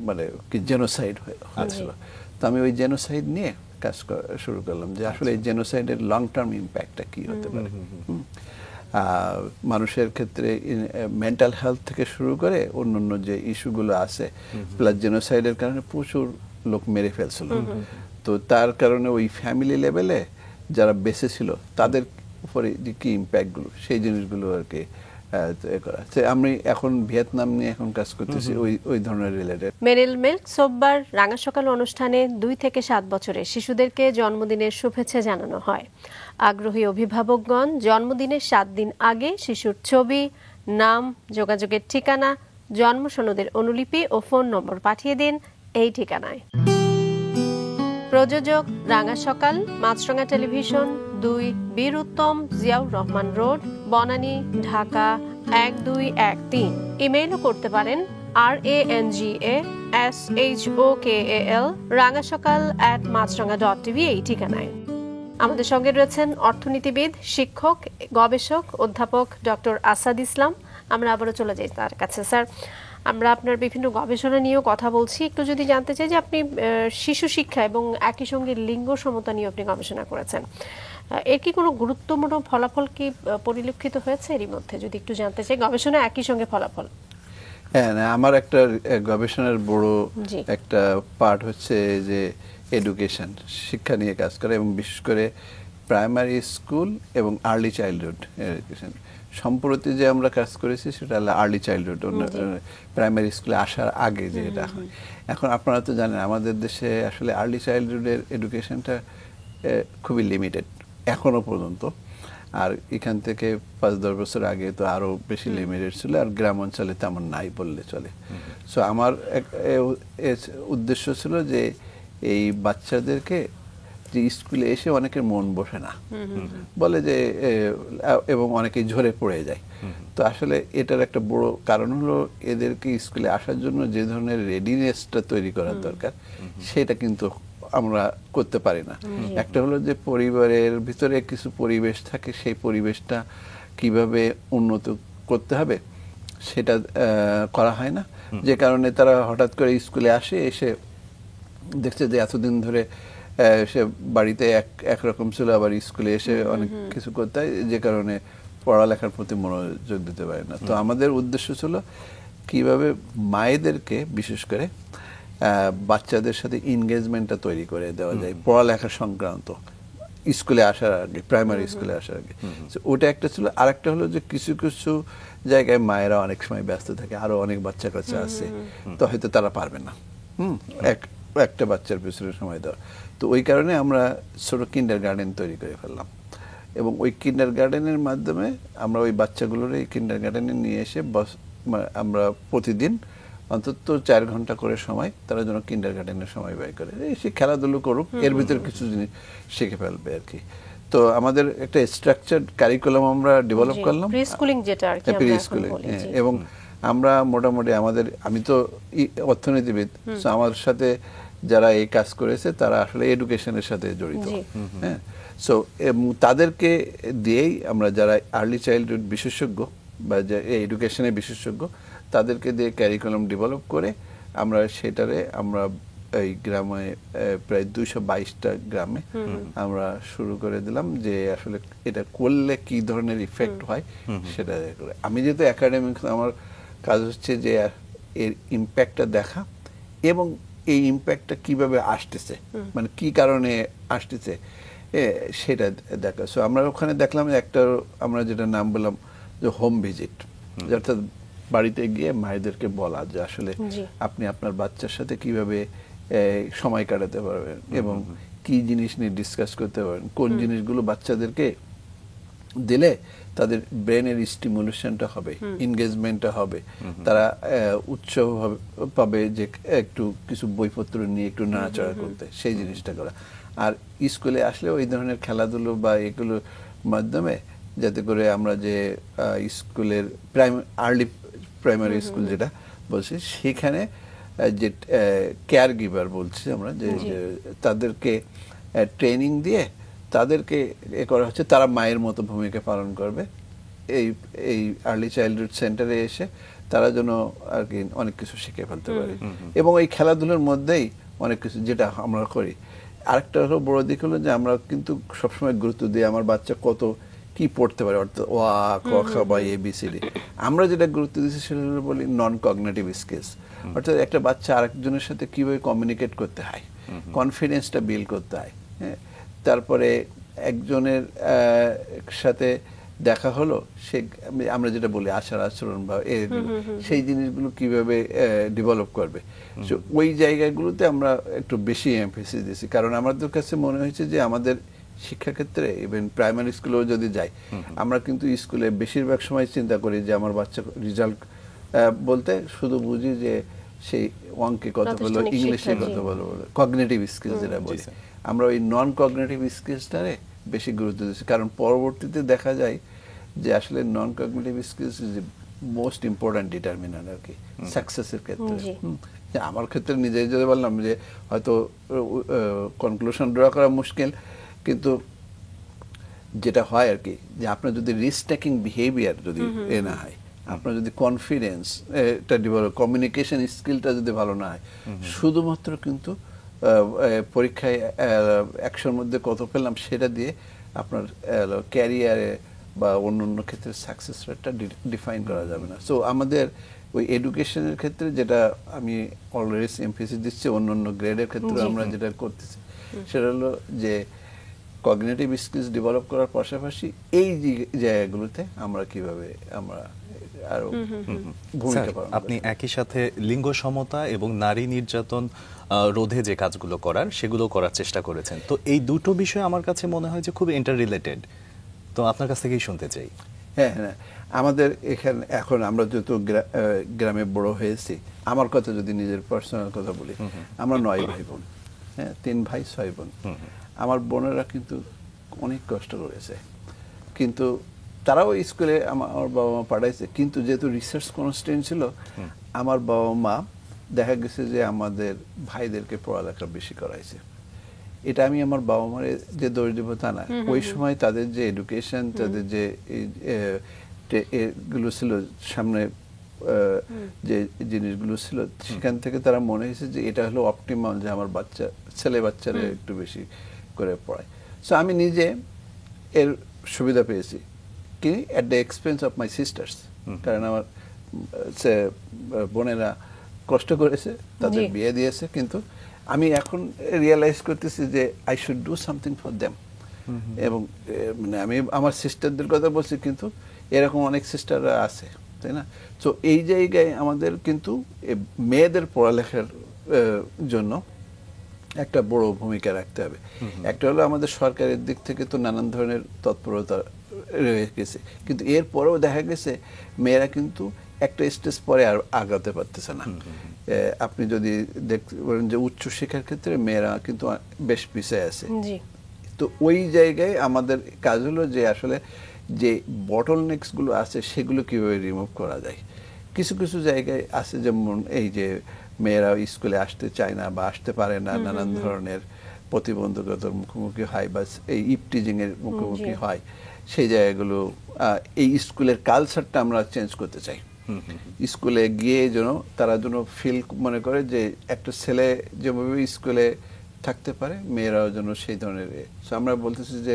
[SPEAKER 3] মানে কি জেনোসাইড হয়েছিল। তো আমি ওই জেনোসাইড নিয়ে কাজ শুরু করলাম যে আসলে এই জেনোসাইডের লং টার্ম ইম্প্যাক্টটা কি হতে পারে মানুষের ক্ষেত্রে, মেন্টাল হেলথ থেকে শুরু করে অন্যান্য যে ইস্যুগুলো আছে, প্লাস জেনোসাইডের কারণে প্রচুর লোক মেরে ফেলছিল। তো তার কারণে ওই ফ্যামিলি লেভেলে যারা বেঁচে ছিল তাদের উপরে যে কি ইম্প্যাক্টগুলো, সেই জিনিসগুলো আর কি করা। আমি এখন ভিয়েতনাম নিয়ে এখন কাজ করতেছি ওই ধরনের রিলেটেড।
[SPEAKER 1] মেরিল মিল্ক সোববার রাঙা সকাল অনুষ্ঠানে 2 থেকে 7 বছরের শিশুদেরকে জন্মদিনের শুভেচ্ছা জানানো হয়। আগ্রহী অভিভাবকগণ জন্মদিনের 7 দিন আগে শিশুর ছবি, নাম, যোগাযোগের ঠিকানা, জন্ম সনদের অনুলিপি ও ফোন নম্বর পাঠিয়ে দিন এই ঠিকানায়। প্রযোজক রাঙা সকাল, মাছরাঙা টেলিভিশন, 2 বীর উত্তম, জিয়াউর রহমান রোড, বনানী, ঢাকা 1213। ইমেইলও করতে পারেন RANGASHOKAL rangasakal@mazranga.tv এই ঠিকানায়। আমাদের সঙ্গে রয়েছেন অর্থনীতিবিদ, শিক্ষক, গবেষক, অধ্যাপক ডক্টর আসাদ ইসলাম। আমরা আবারও চলে যাই তার কাছে। স্যার, আমরা আপনার বিভিন্ন গবেষণা নিয়েও কথা বলছি, একটু যদি জানতে চাই যে আপনি শিশু শিক্ষা এবং একই সঙ্গে লিঙ্গ সমতা নিয়ে আপনি গবেষণা করেছেন, এর কি কোনো গুরুত্বপূর্ণ ফলাফল কি পরিলক্ষিত হয়েছে এরই মধ্যে, যদি একটু জানতে চাই গবেষণা একই সঙ্গে ফলাফল?
[SPEAKER 3] হ্যাঁ, আমার একটা গবেষণার বড় একটা পার্ট হচ্ছে যে এডুকেশন, শিক্ষা নিয়ে কাজ করা, এবং বিশেষ করে প্রাইমারি স্কুল এবং আর্লি চাইল্ডহুড এডুকেশন। সম্প্রতি যে আমরা কাজ করেছি সেটা হলো আর্লি চাইল্ডহুড, প্রাইমারি স্কুলে আসার আগে যে এটা হয়। এখন আপনারা তো জানেন আমাদের দেশে আসলে আর্লি চাইল্ডহুডের এডুকেশনটা খুবই লিমিটেড এখনো পর্যন্ত। আর এখান থেকে 5-10 বছর আগে তো আরো বেশি লিমিটেড ছিল, আর গ্রাম অঞ্চলে তেমন নাই বললে চলে। সো আমার উদ্দেশ্য ছিল যে এই বাচ্চাদেরকে, যে স্কুলে এসে অনেকের মন বসে না, বলে যে, এবং অনেকেই ঝরে পড়ে যায়। তো আসলে এটার একটা বড় কারণ হলো এদেরকে স্কুলে আসার জন্য যে ধরনের রেডিনেসটা তৈরি করার দরকার সেটা কিন্তু আমরা করতে পারি না। একটা হলো যে পরিবারের ভিতরে কিছু পরিবেশ থাকে, সেই পরিবেশটা কিভাবে উন্নত করতে হবে সেটা করা হয় না, যে কারণে তারা হঠাৎ করে স্কুলে আসে, এসে দেখছে যে এতদিন ধরে সে বাড়িতে একরকম ছিল, আবার স্কুলে এসে অনেক কিছু করতে হয়, যে কারণে পড়ালেখার প্রতি মনোযোগ দিতে পারে না। তো আমাদের উদ্দেশ্য ছিল কিভাবে মায়েদেরকে বিশেষ করে বাচ্চাদের সাথে এনগেজমেন্টটা তৈরি করে দেওয়া যায় পড়ালেখা সংক্রান্ত, স্কুলে আসার আগে, প্রাইমারি স্কুলে আসার আগে। ওটা একটা ছিল। আর একটা হলো যে কিছু কিছু জায়গায় মায়েরা অনেক সময় ব্যস্ত থাকে, আরো অনেক বাচ্চা কাচ্চা আছে, তো হয়তো তারা পারবে না একটা বাচ্চার পিছনে সময় দেওয়া। তো ওই কারণে আমরা ছোট কিন্ডার গার্ডেন তৈরি করে ফেললাম, এবং ওই কিন্ডার গার্ডেনের মাধ্যমে আমরা ওই বাচ্চাগুলোর এই কিন্ডার গার্ডেনে নিয়ে এসে আমরা প্রতিদিন অন্তত 4 ঘন্টা করে সময় তারা যেন কিন্ডার গার্ডেনের সময় ব্যয় করে, সে খেলাধুলো করুক, এর ভিতরে কিছু জিনিস শিখে ফেলবে আর কি। তো আমাদের একটা স্ট্রাকচার্ড কারিকুলাম আমরা ডেভেলপ করলাম,
[SPEAKER 1] প্রি-স্কুলিং যেটা আর কি আমরা এখন বলি।
[SPEAKER 3] এবং আমরা মোটামুটি আমি তো অর্থনীতিবিদ, আমার সাথে যারা এই কাজ করেছে তারা আসলে এডুকেশনের সাথে জড়িত। হ্যাঁ, সো তাদেরকে দিয়েই আমরা যারা আর্লি চাইল্ডহুড বিশেষজ্ঞ বা এডুকেশনের বিশেষজ্ঞ, তাদেরকে দিয়ে ক্যারিকুলাম ডেভেলপ করে আমরা সেটারে আমরা এই গ্রামে প্রায় 222টা গ্রামে আমরা শুরু করে দিলাম, যে আসলে এটা করলে কি ধরনের ইফেক্ট হয় সেটা। আমি যেহেতু একাডেমিক, আমার কাজ হচ্ছে যে এর ইম্প্যাক্টটা দেখা, এবং এই ইম্প্যাক্টটা কিভাবে আসতেছে, মানে কি কারণে আসতেছে সেটা দেখা। সো আমরা ওখানে দেখলাম একটা, আমরা যেটা নাম বললাম যে হোম ভিজিট, অর্থাৎ বাড়িতে গিয়ে মায়েদেরকে বলা যে আসলে আপনি আপনার বাচ্চার সাথে কিভাবে সময় কাটাতে পারবেন, এবং কি জিনিস নিয়ে ডিসকাস করতে পারবেন, কোন জিনিসগুলো বাচ্চাদেরকে দিলে তাদের ব্রেনের স্টিমুলেশনটা হবে, এনগেজমেন্টটা হবে, তারা উৎসাহ পাবে যে একটু কিছু বইপত্র নিয়ে একটু নাড়াচাড়া করতে, সেই জিনিসটা করা। আর স্কুলে আসলে ওই ধরনের খেলাধুলো বা এগুলোর মাধ্যমে, যাতে করে আমরা যে স্কুলের আর্লি প্রাইমারি স্কুল যেটা বলছি, সেখানে যে কেয়ার গিভার বলছি আমরা, যে তাদেরকে ট্রেনিং দিয়ে তাদেরকে করা হচ্ছে, তারা মায়ের মতো ভূমিকা পালন করবে এই আর্লি চাইল্ডহুড সেন্টারে এসে, তারা যেন আর কি অনেক কিছু শিখে ফেলতে পারে। এবং এই খেলাধুলার মধ্যেই অনেক কিছু যেটা আমরা করি। আরেকটা হলো বড় দিক হলো যে আমরা কিন্তু সবসময় গুরুত্ব দিই আমার বাচ্চা কত কি পড়তে পারে, অর্থাৎ ও আ ক খ বা ABCD। আমরা যেটা গুরুত্ব দিচ্ছি সেটা হলো বলি নন কগনিটিভ স্কিলস, অর্থাৎ একটা বাচ্চা আরেকজনের সাথে কিভাবে কমিউনিকেট করতে হয়, কনফিডেন্সটা বিল্ড করতে হয়। হ্যাঁ, তারপরে একজনের সাথে দেখা হলো, সে আমরা যেটা বলি আচার আচরণ বা সেই জিনিসগুলো কিভাবে ডেভেলপ করবে, ওই জায়গাগুলোতে আমরা একটু বেশি এমফেসিস দিয়েছি। কারণ আমাদের কাছে মনে হয়েছে যে আমাদের শিক্ষাক্ষেত্রে ইভেন প্রাইমারি স্কুলেও যদি যাই, আমরা কিন্তু স্কুলে বেশিরভাগ সময় চিন্তা করি যে আমার বাচ্চা রেজাল্ট বলতে শুধু বুঝি যে সেই অঙ্কে কত বলো, ইংলিশে কত বলো, কগনিটিভ স্কিলস যেটা বলি, আমরা ওই নন কগনিটিভ স্কিলসটারে বেশি গুরুত্ব দিচ্ছি। কারণ পরবর্তীতে দেখা যায় যে আসলে non cognitive skills is most important determiner আর কি সাকসেসের ক্ষেত্রে। আমার ক্ষেত্রে নিজে যদি বললাম যে হয়তো কনক্লুশন ড্র করা মুশকিল, কিন্তু যেটা হয় আর কি যে আপনার যদি রিস্ক টেকিং বিহেভিয়ার যদি না হয়, আপনার যদি কনফিডেন্স এটা ডেভেলপ, কমিউনিকেশন স্কিলটা যদি ভালো না হয়, শুধুমাত্র কিন্তু পরীক্ষায় 100-র মধ্যে কত পেলাম সেটা দিয়ে আপনার ক্যারিয়ারে বা অন্য ক্ষেত্রে সাকসেস রেটটা ডিফাইন করা যাবে না। সো আমাদের ওই এডুকেশনের ক্ষেত্রে যেটা আমি অলওয়েজ এমফেসিস দিচ্ছি, অন্য গ্রেডের ক্ষেত্রে আমরা যেটা করতেছি সেটা হলো যে কগনিটিভ স্কিলস ডেভেলপ করার পাশাপাশি এই জায়গাগুলোতে আমরা কিভাবে আমরা আরো ভূমিকা পালন।
[SPEAKER 2] আপনি একই সাথে লিঙ্গ সমতা এবং নারী নির্যাতন রোধে যে কাজগুলো করার সেগুলো করার চেষ্টা করেছেন। তো এই দুটো বিষয় আমার কাছে মনে হয় যে খুব ইন্টার রিলেটেড। তো আপনার কাছ থেকেই শুনতে চাই।
[SPEAKER 3] হ্যাঁ হ্যাঁ, আমাদের এখানে এখন আমরা যত গ্রামে বড় হয়েছি, আমার কথা যদি নিজের পার্সোনাল কথা বলি, আমরা 9 ভাই বোন, হ্যাঁ 3 ভাই 6 বোন। আমার বোনেরা কিন্তু অনেক কষ্ট করেছে, কিন্তু তারাও স্কুলে আমার বাবা মা পাঠাইছে, কিন্তু যেহেতু রিসার্চ কনস্ট্যান্ট ছিল, আমার বাবা মা দেখা গেছে যে আমাদের ভাইদেরকে পড়ালেখা বেশি করাইছে। এটা আমি আমার বাবা মার যে দোষ দেব তা না, ওই সময় তাদের যে এডুকেশন, তাদের যে এগুলো ছিল সামনে যে জিনিসগুলো ছিল, সেখান থেকে তারা মনে হয়েছে যে এটা হলো অপটিমাল, যে আমার ছেলে বাচ্চারা একটু বেশি করে পড়ায়। সো আমি নিজে এর সুবিধা পেয়েছি কি at the expense of my sisters, কারণ আমার বোনেরা কষ্ট করেছে, তাদের বিয়ে দিয়েছে, কিন্তু আমি এখন রিয়েলাইজ করতেছি যে I should do something for them. এবং মানে আমি আমার সিস্টারদের কথা বলছি, কিন্তু এরকম অনেক সিস্টাররা আছে, তাই না? তো এই জায়গায় আমাদের কিন্তু মেয়েদের পড়ালেখার জন্য একটা বড় ভূমিকা রাখতে হবে। একটা হলো আমাদের সরকারের দিক থেকে তো নানান ধরনের তৎপরতা রয়ে গেছে, কিন্তু এরপরেও দেখা গেছে মেয়েরা কিন্তু একটা স্টেজ পরে আর আগাতে পারতেছে না। আপনি যদি দেখতে পারেন যে উচ্চশিক্ষার ক্ষেত্রে মেয়েরা কিন্তু বেশ পিছিয়ে আছে। তো ওই জায়গায় আমাদের কাজ হলো যে আসলে যে বটলনেকস গুলো আছে সেগুলো কিভাবে রিমুভ করা যায়। কিছু কিছু জায়গায় আছে, যেমন এই যে মেয়েরা স্কুলে আসতে চায় না বা আসতে পারে না, নানান ধরনের প্রতিবন্ধকতার মুখোমুখি হয় বা এই ইপটিজিং এর মুখোমুখি হয়, সেই জায়গাগুলো এই স্কুলের কালচারটা আমরা চেঞ্জ করতে চাই। স্কুলে গিয়ে যেন তারা যেন ফিল মনে করে যে একটা ছেলে যেভাবে স্কুলে থাকতে পারে, মেয়েরাও যেন সেই ধরনের। আমরা বলতেছি যে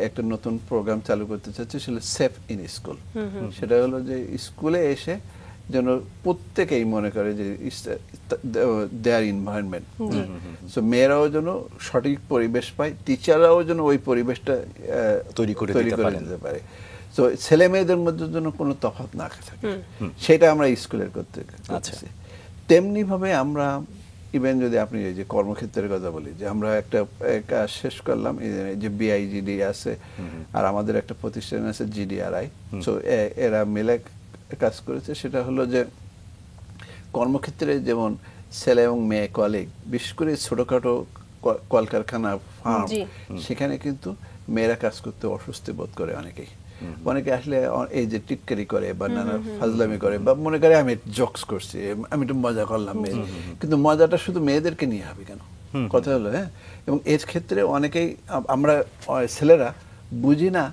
[SPEAKER 3] একটা নতুন প্রোগ্রাম চালু করতে চাচ্ছি, সেটা সেফ ইন স্কুল। সেটা হলো যে স্কুলে এসে যেন প্রত্যেকেই মনে করে যে দেয়ার এনভায়রনমেন্ট। সো মেয়েরাও যেন সঠিক পরিবেশ পায়, টিচাররাও যেন ওই পরিবেশটা তৈরি করে দিতে পারে। তো ছেলে মেয়েদের মধ্যে যেন কোনো তফাৎ না থাকে, সেটা আমরা স্কুলের করতে চাচ্ছি। তেমনি ভাবে আমরা ইভেন যদি আপনি এই যে কর্মক্ষেত্রের কথা বলি, যে আমরা একটা কাজ শেষ করলাম, যে বিআইজিডি আছে আর আমাদের একটা প্রতিষ্ঠান আছে GDRI, সো এরা মিলে কাজ করেছে। সেটা হলো যে কর্মক্ষেত্রে যেমন ছেলে এবং মেয়ে কলিগ, বিশেষ করে ছোটখাটো কলকারখানা, ফার্ম, সেখানে কিন্তু মেয়েরা কাজ করতে অস্বস্তি বোধ করে অনেকেই। অনেকে আসলে এই যে টিটকারি করে বা নানা ফাজলামি করে বা মনে করে আমি জোকস করছি, আমি একটু মজা করলাম, কিন্তু মজাটা শুধু মেয়েদেরকে নিয়ে হবে কেন, কথা হলো। হ্যাঁ, এবং এর ক্ষেত্রে অনেকেই আমরা ছেলেরা বুঝি না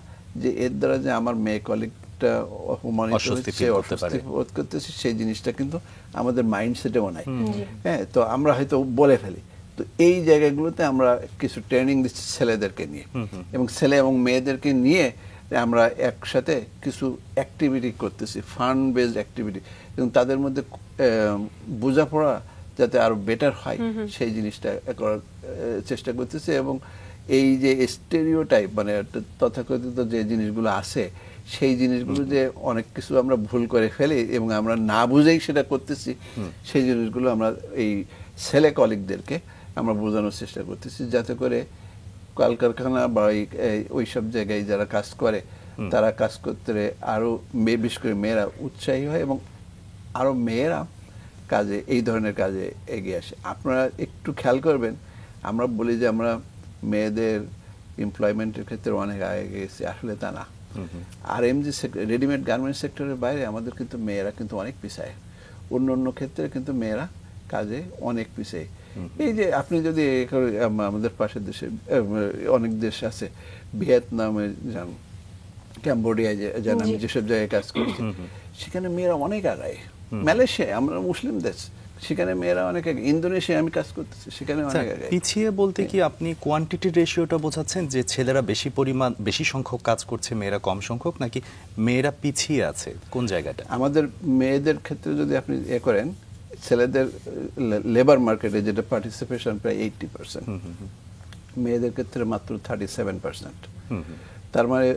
[SPEAKER 3] যে এর দ্বারা যে আমার মেয়ে কলিগ একটা অপমানিত
[SPEAKER 2] অস্বস্তি
[SPEAKER 3] হচ্ছে,
[SPEAKER 2] feel করতে পারে।
[SPEAKER 3] অস্বস্তি বোধ করতেছি, সেই জিনিসটা কিন্তু আমাদের মাইন্ডসেটেও নাই। হ্যাঁ, তো আমরা হয়তো বলে ফেলি। তো এই জায়গাগুলোতে আমরা কিছু ট্রেনিং দিচ্ছি ছেলেদেরকে নিয়ে, এবং ছেলে এবং মেয়েদেরকে নিয়ে আমরা একসাথে কিছু অ্যাক্টিভিটি করতেছি, ফান বেসড অ্যাক্টিভিটি, এবং তাদের মধ্যে বোঝাপড়া যাতে আরো বেটার হয় সেই জিনিসটা করার চেষ্টা করতেছি। এবং এই যে স্টেরিওটাইপ, মানে তথাকথিত যে জিনিসগুলো আছে, সেই জিনিসগুলো যে অনেক কিছু আমরা ভুল করে ফেলি এবং আমরা না বুঝেই সেটা করতেছি, সেই জিনিসগুলো আমরা এই ছেলে কলিগদেরকে আমরা বোঝানোর চেষ্টা করতেছি, যাতে করে কলকারখানা বা ওই সব জায়গায় যারা কাজ করে তারা কাজ করতে আরো বিশেষ করে মেয়েরা উৎসাহী হয় এবং আরো মেয়েরা কাজে, এই ধরনের কাজে এগিয়ে আসে। আপনারা একটু খেয়াল করবেন, আমরা বলি যে আমরা মেয়েদের এমপ্লয়মেন্টের ক্ষেত্রে অনেক আগে গেছি, আসলে তা না। আর এমজি রেডিমেড গার্মেন্টস সেক্টরের বাইরে আমাদের কিন্তু মেয়েরা কিন্তু অনেক পিছায়, অন্য অন্য ক্ষেত্রে কিন্তু মেয়েরা কাজে অনেক পিছায়। এই যে আপনি যদি আমাদের পাশের দেশে অনেক দেশ আছে, ভিয়েতনামে যান, ক্যাম্বোডিয়ায় যান, আমি যেসব জায়গায় কাজ করছি সেখানে মেয়েরা অনেক আগায়। মালয়েশিয়ায়, আমরা মুসলিম দেশ, সেখানে মেয়েরা অনেক আগে। ইন্দোনেশিয়ায় আমি কাজ করতেছি, সেখানে অনেক আগে।
[SPEAKER 2] পিছিয়ে বলতে কি আপনি কোয়ান্টিটি রেশিওটা বোঝাচ্ছেন, যে ছেলেরা বেশি সংখ্যক কাজ করছে, মেয়েরা কম সংখ্যক, নাকি মেয়েরা পিছিয়ে আছে, কোন জায়গাটা?
[SPEAKER 3] আমাদের মেয়েদের ক্ষেত্রে যদি আপনি করেন, ছেলেদের লেবার মার্কেটে যেটা পার্টিসিপেশন প্রায় 80%, মেয়েদের ক্ষেত্রে মাত্র 37%। তার মানে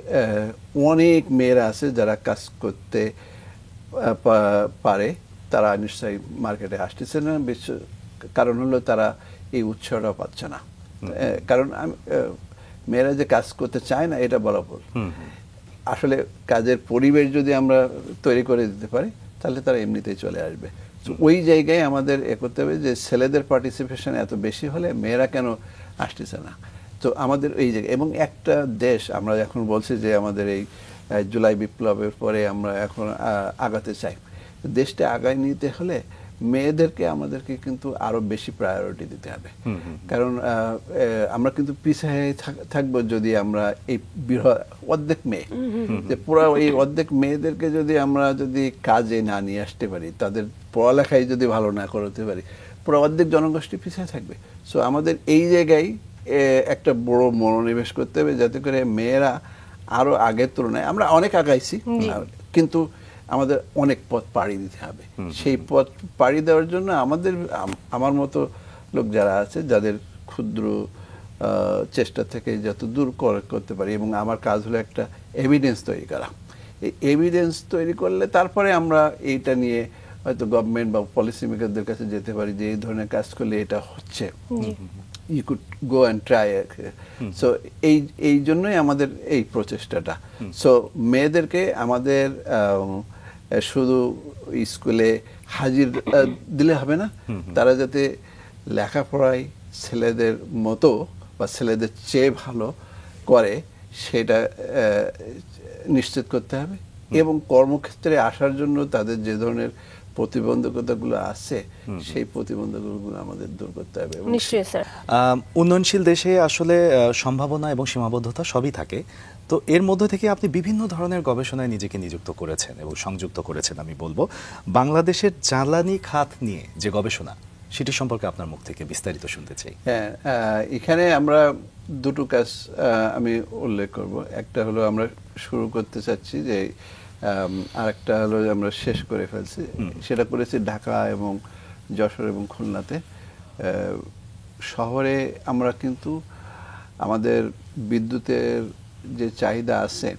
[SPEAKER 3] অনেক মেয়েরা আছে যারা কাজ করতে পারে, তারা নিশ্চয়ই মার্কেটে আসতেছে না। কারণ হলো তারা এই উৎসাহটা পাচ্ছে না। কারণ মেয়েরা যে কাজ করতে চায় না এটা বলা ভুল। আসলে কাজের পরিবেশ যদি আমরা তৈরি করে দিতে পারি, তাহলে তারা এমনিতেই চলে আসবে। ওই জায়গায় আমাদের করতে হবে যে ছেলেদের পার্টিসিপেশন এত বেশি হলে মেয়েরা কেন আসতেছে না। তো আমাদের এই জায়গায়, এবং একটা দেশ আমরা এখন বলছি যে আমাদের এই জুলাই বিপ্লবের পরে আমরা এখন আগাতে চাই, দেশটা আগায় নিতে হলে মেয়েদেরকে আমাদেরকে কিন্তু আরো বেশি প্রায়োরিটি দিতে হবে। কারণ আমরা কিন্তু পিছিয়ে থাকবো যদি আমরা এই অর্ধেক মেয়ে, যে পুরো এই অর্ধেক মেয়েদেরকে যদি আমরা কাজে না নিয়ে আসতে পারি, তাদের পড়ালেখায় যদি ভালো না করতে পারি, পুরো অর্ধেক জনগোষ্ঠী পিছিয়ে থাকবে। সো আমাদের এই জায়গায় একটা বড় মনোনিবেশ করতে হবে, যাতে করে মেয়েরা আরো আগের তুলনায়, আমরা অনেক আগাইছি কিন্তু আমাদের অনেক পথ পাড়ি দিতে হবে। সেই পথ পাড়ি দেওয়ার জন্য আমাদের, আমার মতো লোক যারা আছে, যাদের ক্ষুদ্র চেষ্টা থেকে যত দূর করতে পারি, এবং আমার কাজ হলো একটা এভিডেন্স তৈরি করা। এই এভিডেন্স তৈরি করলে তারপরে আমরা এইটা নিয়ে হয়তো গভর্নমেন্ট বা পলিসি মেকারদের কাছে যেতে পারি যে এই ধরনের কাজ করলে এটা হচ্ছে, you could go and try it. So এই জন্যই আমাদের এই প্রচেষ্টাটা। সো মেয়েদেরকে আমাদের শুধু স্কুলে হাজির দিলে হবে না, তারা যাতে লেখাপড়ায় ছেলেদের মতো বা ছেলেদের চেয়ে ভালো করে সেটা নিশ্চিত করতে হবে। এবং কর্মক্ষেত্রে আসার জন্য তাদের যে ধরনের প্রতিবন্ধকতাগুলো আছে, সেই প্রতিবন্ধকতাগুলো আমাদের দূর করতে হবে।
[SPEAKER 1] নিশ্চয়ই স্যার।
[SPEAKER 2] উন্নয়নশীল দেশে আসলে সম্ভাবনা এবং সীমাবদ্ধতা সবই থাকে। তো এর মধ্যে থেকে আপনি বিভিন্ন ধরনের গবেষণায় নিজেকে নিযুক্ত করেছেন এবং সংযুক্ত করেছেন। আমি বলবো বাংলাদেশের জ্বালানি খাত নিয়ে যে গবেষণা, সেটি সম্পর্কে আপনার মুখ থেকে বিস্তারিত শুনতে চাই।
[SPEAKER 3] হ্যাঁ, এখানে আমরা দুটো কাজ আমি উল্লেখ করব। একটা হলো আমরা শুরু করতে চাচ্ছি, যে আরেকটা হলো আমরা শেষ করে ফেলছি। সেটা করেছি ঢাকা এবং যশোর এবং খুলনাতে। শহরে আমরা কিন্তু আমাদের বিদ্যুতের যে চাহিদা আছে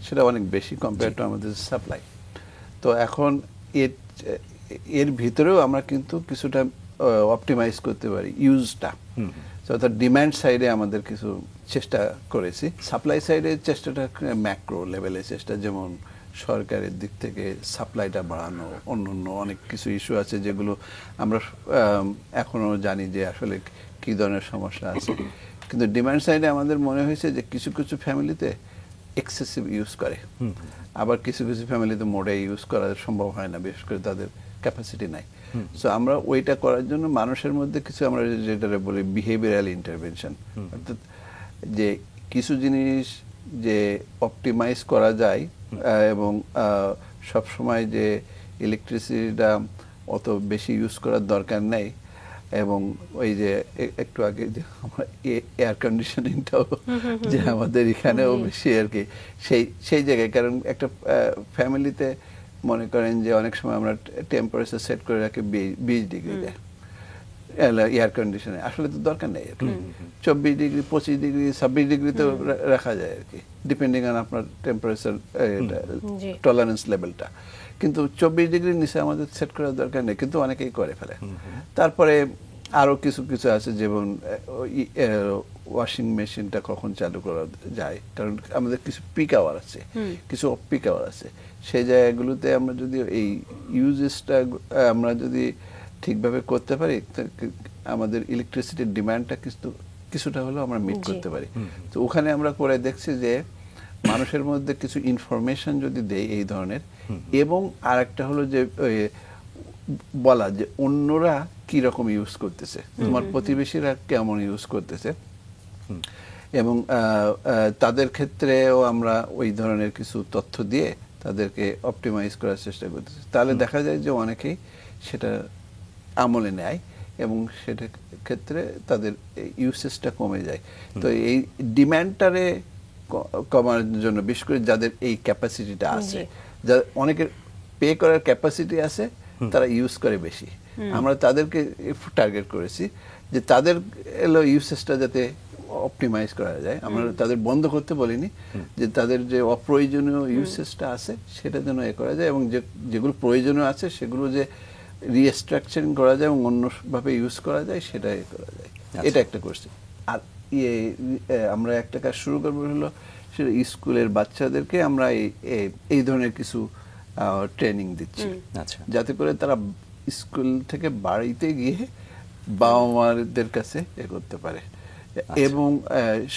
[SPEAKER 3] সেটা অনেক বেশি কম্পেয়ার টু আমাদের সাপ্লাই। তো এখন এর ভিতরেও আমরা কিন্তু কিছুটা অপটিমাইজ করতে পারি ইউজটা। অর্থাৎ ডিমান্ড সাইডে আমাদের কিছু চেষ্টা করেছি, সাপ্লাই সাইডে চেষ্টাটা ম্যাক্রো লেভেলের চেষ্টা, যেমন সরকারের দিক থেকে সাপ্লাইটা বাড়ানো, অন্য অনেক কিছু ইস্যু আছে যেগুলো আমরা এখনো জানি যে আসলে কি ধরনের সমস্যা আছে। কিন্তু ডিমান্ড সাইডে আমাদের মনে হয়েছে যে কিছু কিছু ফ্যামিলিতে এক্সেসিভ ইউজ করে, আবার কিছু কিছু ফ্যামিলিতে মোডে ইউজ করা সম্ভব হয় না, বিশেষ করে তাদের ক্যাপাসিটি নাই। সো আমরা ওইটা করার জন্য মানুষের মধ্যে কিছু আমরা যেটা বলি বিহেভিয়ারাল ইন্টারভেনশন, অর্থাৎ যে কিছু জিনিস যে অপটিমাইজ করা যায় এবং সব সময় যে ইলেকট্রিসিটিটা অত বেশি ইউজ করার দরকার নেই, এবং ওই যে একটু আগে যে আমরা এয়ার কন্ডিশনিংটাও যে আমাদের এখানেও বেশি আর কি, সেই জায়গায়, কারণ একটা ফ্যামিলিতে মনে করেন যে অনেক সময় আমরা টেম্পারেচার সেট করে রাখি 20 ডিগ্রিতে এয়ার কন্ডিশনে, আসলে তো দরকার নেই আর কি। 24 ডিগ্রি, 25 ডিগ্রি, 26 ডিগ্রিতেও রাখা যায় আর কি, ডিপেন্ডিং অন আপনার টেম্পারেচার টলারেন্স লেভেলটা। কিন্তু 24 ডিগ্রির নিচে আমাদের সেট করার দরকার নেই, কিন্তু অনেকেই করে ফেলে। তারপরে আরো কিছু কিছু আছে, যেমন ওয়াশিং মেশিনটা কখন চালু করা যায়, কারণ আমাদের কিছু পিক আওয়ার আছে, কিছু অফ পিক আওয়ার আছে। সেই জায়গাগুলোতে আমরা যদি এই ইউজেসটা আমরা যদি ঠিকভাবে করতে পারি, আমাদের ইলেকট্রিসিটির ডিমান্ডটা কিছুটা হলেও আমরা মিট করতে পারি। তো ওখানে আমরা করে দেখছি যে মানুষের মধ্যে কিছু ইনফরমেশন যদি দেয় এই ধরনের, এবং আরেকটা হলো যে বলা যে অন্যরা কি রকম ইউজ করতেছে, তোমার প্রতিবেশীরা কেমন ইউজ করতেছে, এবং তাদের ক্ষেত্রেও আমরা ওই ধরনের কিছু তথ্য দিয়ে তাদেরকে অপটিমাইজ করার চেষ্টা করতেছি। তাহলে দেখা যায় যে অনেকেই সেটা আমলে নেয় এবং সেটার ক্ষেত্রে তাদের ইউসেজটা কমে যায়। তো এই ডিমান্ডটারে কমার জন্য, বিশেষ করে যাদের এই ক্যাপাসিটিটা আছে, যাদের অনেকের পে করার ক্যাপাসিটি আছে, তারা ইউজ করে বেশি, আমরা তাদেরকে টার্গেট করেছি যে তাদের ইউসেজটা যাতে অপটিমাইজ করা যায়। আমরা তাদের বন্ধ করতে বলিনি, যে তাদের যে অপ্রয়োজনীয় ইউসেজটা আছে সেটা যেন করা যায়, এবং যেগুলো প্রয়োজনীয় আছে সেগুলো যে রিস্ট্রাকচারিং করা যায় এবং অন্যভাবে ইউজ করা যায়, সেটাই করা যায়। এটা একটা করছি। আর আমরা একটা কাজ শুরু করবো হলো, সেটা স্কুলের বাচ্চাদেরকে আমরা এই ধরনের কিছু ট্রেনিং দিচ্ছি, যাতে করে তারা স্কুল থেকে বাড়িতে গিয়ে বাবা মাদের কাছে করতে পারে, এবং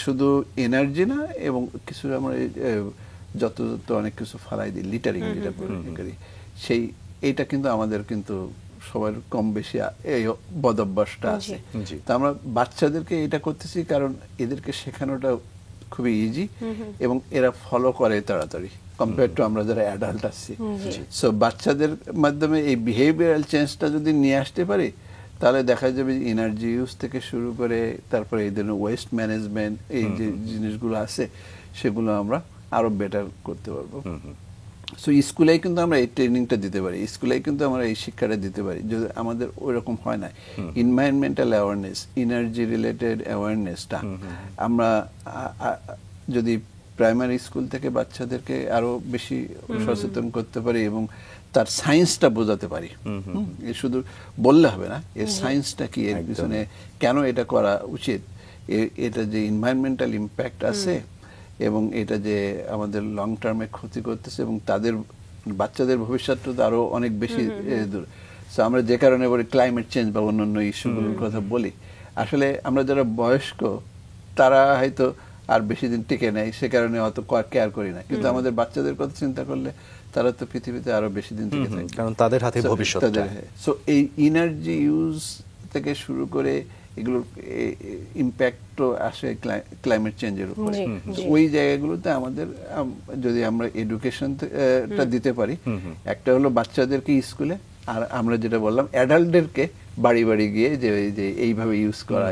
[SPEAKER 3] শুধু এনার্জি না, এবং কিছু আমরা যত অনেক কিছু ফালাই দিই, লিটারিং যেটা করি, এইটা কিন্তু আমাদের কিন্তু সবার কম বেশি এই বদভ্যাসটা আছে। তো আমরা বাচ্চাদেরকে এটা করতেছি কারণ এদেরকে শেখানোটা খুবই ইজি, এবং এরা ফলো করে তাড়াতাড়ি কম্পেয়ার টু আমরা যারা অ্যাডাল্ট আছি। সো বাচ্চাদের মাধ্যমে এই বিহেভিয়ারাল চেঞ্জটা যদি নিয়ে আসতে পারি, তাহলে দেখা যাবে এনার্জি ইউজ থেকে শুরু করে তারপরে এই ধরনের ওয়েস্ট ম্যানেজমেন্ট, এই যে জিনিসগুলো আছে, সেগুলো আমরা আরো বেটার করতে পারবো। সো স্কুলেই কিন্তু আমরা এই ট্রেনিংটা দিতে পারি, স্কুলেই কিন্তু আমরা এই শিক্ষাটা দিতে পারি। যদি আমাদের ওই রকম হয় না, এনভায়রনমেন্টাল অ্যাওয়ারনেস, এনার্জি রিলেটেড অ্যাওয়ারনেসটা আমরা যদি প্রাইমারি স্কুল থেকে বাচ্চাদেরকে আরো বেশি সচেতন করতে পারি এবং তার সায়েন্সটা বোঝাতে পারি, শুধু বললে হবে না, এর সায়েন্সটা কি, এর পিছনে কেন এটা করা উচিত, এটা যে এনভায়রনমেন্টাল ইম্প্যাক্ট আছে এবং এটা যে আমাদের লং টার্মে ক্ষতি করতেছে, এবং তাদের বাচ্চাদের ভবিষ্যৎটা তো আরো অনেক বেশি দূর। সো আমরা যে কারণে বলি ক্লাইমেট চেঞ্জ বা অন্যান্য ইস্যুগুলোর কথা বলি, আসলে আমরা যারা বয়স্ক তারা হয়তো আর বেশি দিন টিকে নেয়, সে কারণে অত কেয়ার করি না, কিন্তু আমাদের বাচ্চাদের কথা চিন্তা করলে তারা তো পৃথিবীতে আরো বেশি দিন টিকে থাকে,
[SPEAKER 2] কারণ তাদের হাতে ভবিষ্যৎ।
[SPEAKER 3] সো এই এনার্জি ইউজ থেকে শুরু করে এগুলোর ইম্প্যাক্টও আসে ক্লাইমেট চেঞ্জের উপরে। ওই জায়গাগুলোতে আমাদের যদি আমরা এডুকেশনটা দিতে পারি, একটা হলো বাচ্চাদেরকে স্কুলে, আর আমরা যেটা বললাম অ্যাডাল্টদেরকে বাড়ি বাড়ি গিয়ে যে এইভাবে ইউজ করা,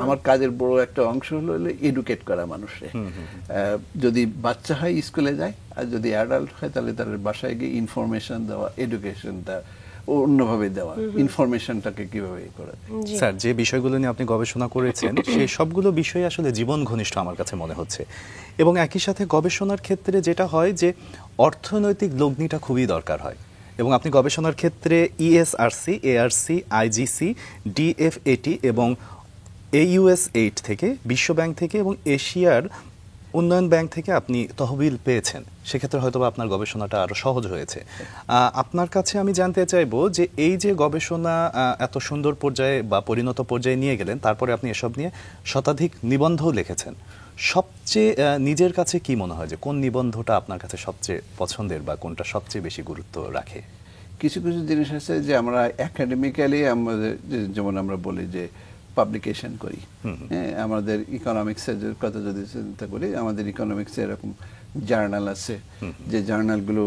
[SPEAKER 3] আমার কাজের বড় একটা অংশ হলো এডুকেট করা মানুষকে। যদি বাচ্চা হয় স্কুলে যায়, আর যদি অ্যাডাল্ট হয় তাহলে তাদের বাসায় গিয়ে ইনফরমেশন দেওয়া, এডুকেশনটা অন্যভাবে দেওয়া, ইনফরমেশনটাকে কিভাবে করা যায়।
[SPEAKER 2] স্যার, যে বিষয়গুলো নিয়ে আপনি গবেষণা করেছেন সেই সবগুলো বিষয় আসলে জীবন ঘনিষ্ঠ আমার কাছে মনে হচ্ছে, এবং একই সাথে গবেষণার ক্ষেত্রে যেটা হয় যে অর্থনৈতিক লগ্নিটা খুবই দরকার হয়, এবং আপনি গবেষণার ক্ষেত্রে ESRC, ARC, IGC, DFAT এবং AUS8 থেকে, বিশ্ব ব্যাংক থেকে এবং এশিয়ার উন্নয়ন ব্যাংক থেকে আপনি তহবিল পেয়েছেন। সেক্ষেত্রে হয়তো আপনার গবেষণাটা আরো সহজ হয়েছে। আপনার কাছে আমি জানতে চাইবো যে এই যে গবেষণা এত সুন্দর পর্যায়ে বা পরিণত পর্যায়ে নিয়ে গেলেন, তারপরে আপনি এসব নিয়ে শতাধিক নিবন্ধও লিখেছেন, সবচেয়ে নিজের কাছে কি মনে হয় যে কোন নিবন্ধটা আপনার কাছে সবচেয়ে পছন্দের বা কোনটা সবচেয়ে বেশি গুরুত্ব রাখে?
[SPEAKER 3] কিছু কিছু জিনিস আছে যে আমরা একাডেমিক্যালি আমাদের, যেমন আমরা বলি যে পাবলিকেশন করি। হ্যাঁ, আমাদের ইকোনমিক্সের কথা যদি চিন্তা করি, আমাদের ইকোনমিক্সে এরকম জার্নাল আছে, যে জার্নালগুলো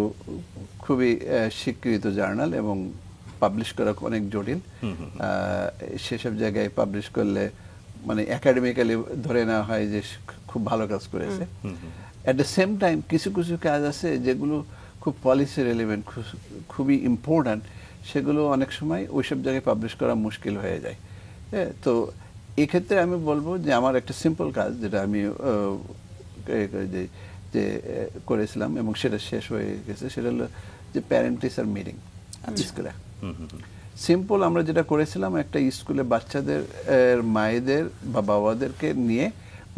[SPEAKER 3] খুবই স্বীকৃত জার্নাল এবং পাবলিশ করা অনেক জটিল। সেসব জায়গায় পাবলিশ করলে মানে একাডেমিক্যালি ধরে নেওয়া হয় যে খুব ভালো কাজ করেছে। অ্যাট দ্য সেম টাইম কিছু কিছু কাজ আছে যেগুলো খুব পলিসি রিলেভেন্ট, খুবই ইম্পর্ট্যান্ট, সেগুলো অনেক সময় ওইসব জায়গায় পাবলিশ করা মুশকিল হয়ে যায়। হ্যাঁ, তো এক্ষেত্রে আমি বলবো যে আমার একটা সিম্পল কাজ যেটা আমি যে করেছিলাম এবং সেটা শেষ হয়ে গেছে, সেটা হলো যে প্যারেন্ট টিচার মিটিং স্কুলে। সিম্পল আমরা যেটা করেছিলাম, একটা স্কুলে বাচ্চাদের মায়েদের বা বাবাদেরকে নিয়ে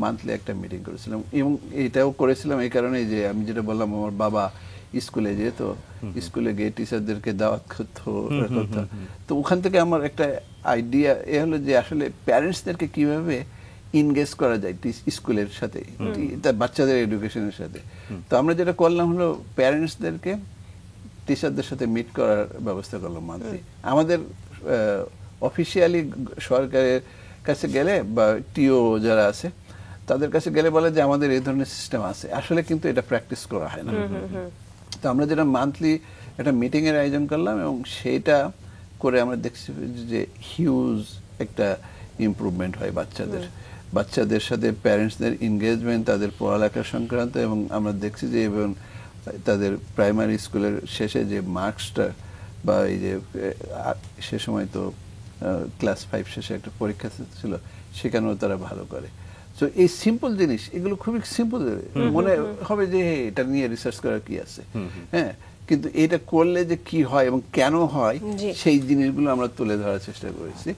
[SPEAKER 3] মান্থলি একটা মিটিং করেছিলাম, এবং এটাও করেছিলাম এই কারণে যে আমি যেটা বললাম, আমার বাবা স্কুলে যেত, স্কুলে গিয়ে টিচারদেরকে দাওয়াত করতো। তো ওখান থেকে আমার একটা আইডিয়া এ হলো যে আসলে প্যারেন্টসদেরকে কিভাবে ইনগেজ করা যায় স্কুলের সাথে, তার বাচ্চাদের এডুকেশনের সাথে। তো আমরা যেটা করলাম হলো প্যারেন্টসদেরকে টিচারদের সাথে মিট করার ব্যবস্থা করলাম মান্থলি। আমাদের অফিসিয়ালি সরকারের কাছে গেলে বা টিও যারা আছে তাদের কাছে গেলে বলে যে আমাদের এই ধরনের সিস্টেম আছে, আসলে কিন্তু এটা প্র্যাকটিস করা হয় না। তো আমরা যেটা মান্থলি একটা মিটিং এর আয়োজন করলাম এবং সেটা করে আমরা দেখছি যে হিউজ একটা ইমপ্রুভমেন্ট হয় বাচ্চাদের সাথে প্যারেন্টসদের এনগেজমেন্ট, তাদের পড়ালেখা সংক্রান্ত। এবং আমরা দেখছি যে এবং তাদের প্রাইমারি স্কুলের শেষে যে মার্কসটা বা এই যে সে সময় তো ক্লাস 5 শেষে একটা পরীক্ষা ছিল, সেখানেও তারা ভালো করে। তো এই সিম্পল জিনিস, এগুলো খুবই সিম্পল, মনে হবে যে এটা নিয়ে রিসার্চ করার কি আছে, হ্যাঁ, কিন্তু এটা করলে যে কি হয় এবং কেন হয় সেই জিনিসগুলো আমরা তুলে ধরার চেষ্টা করেছি।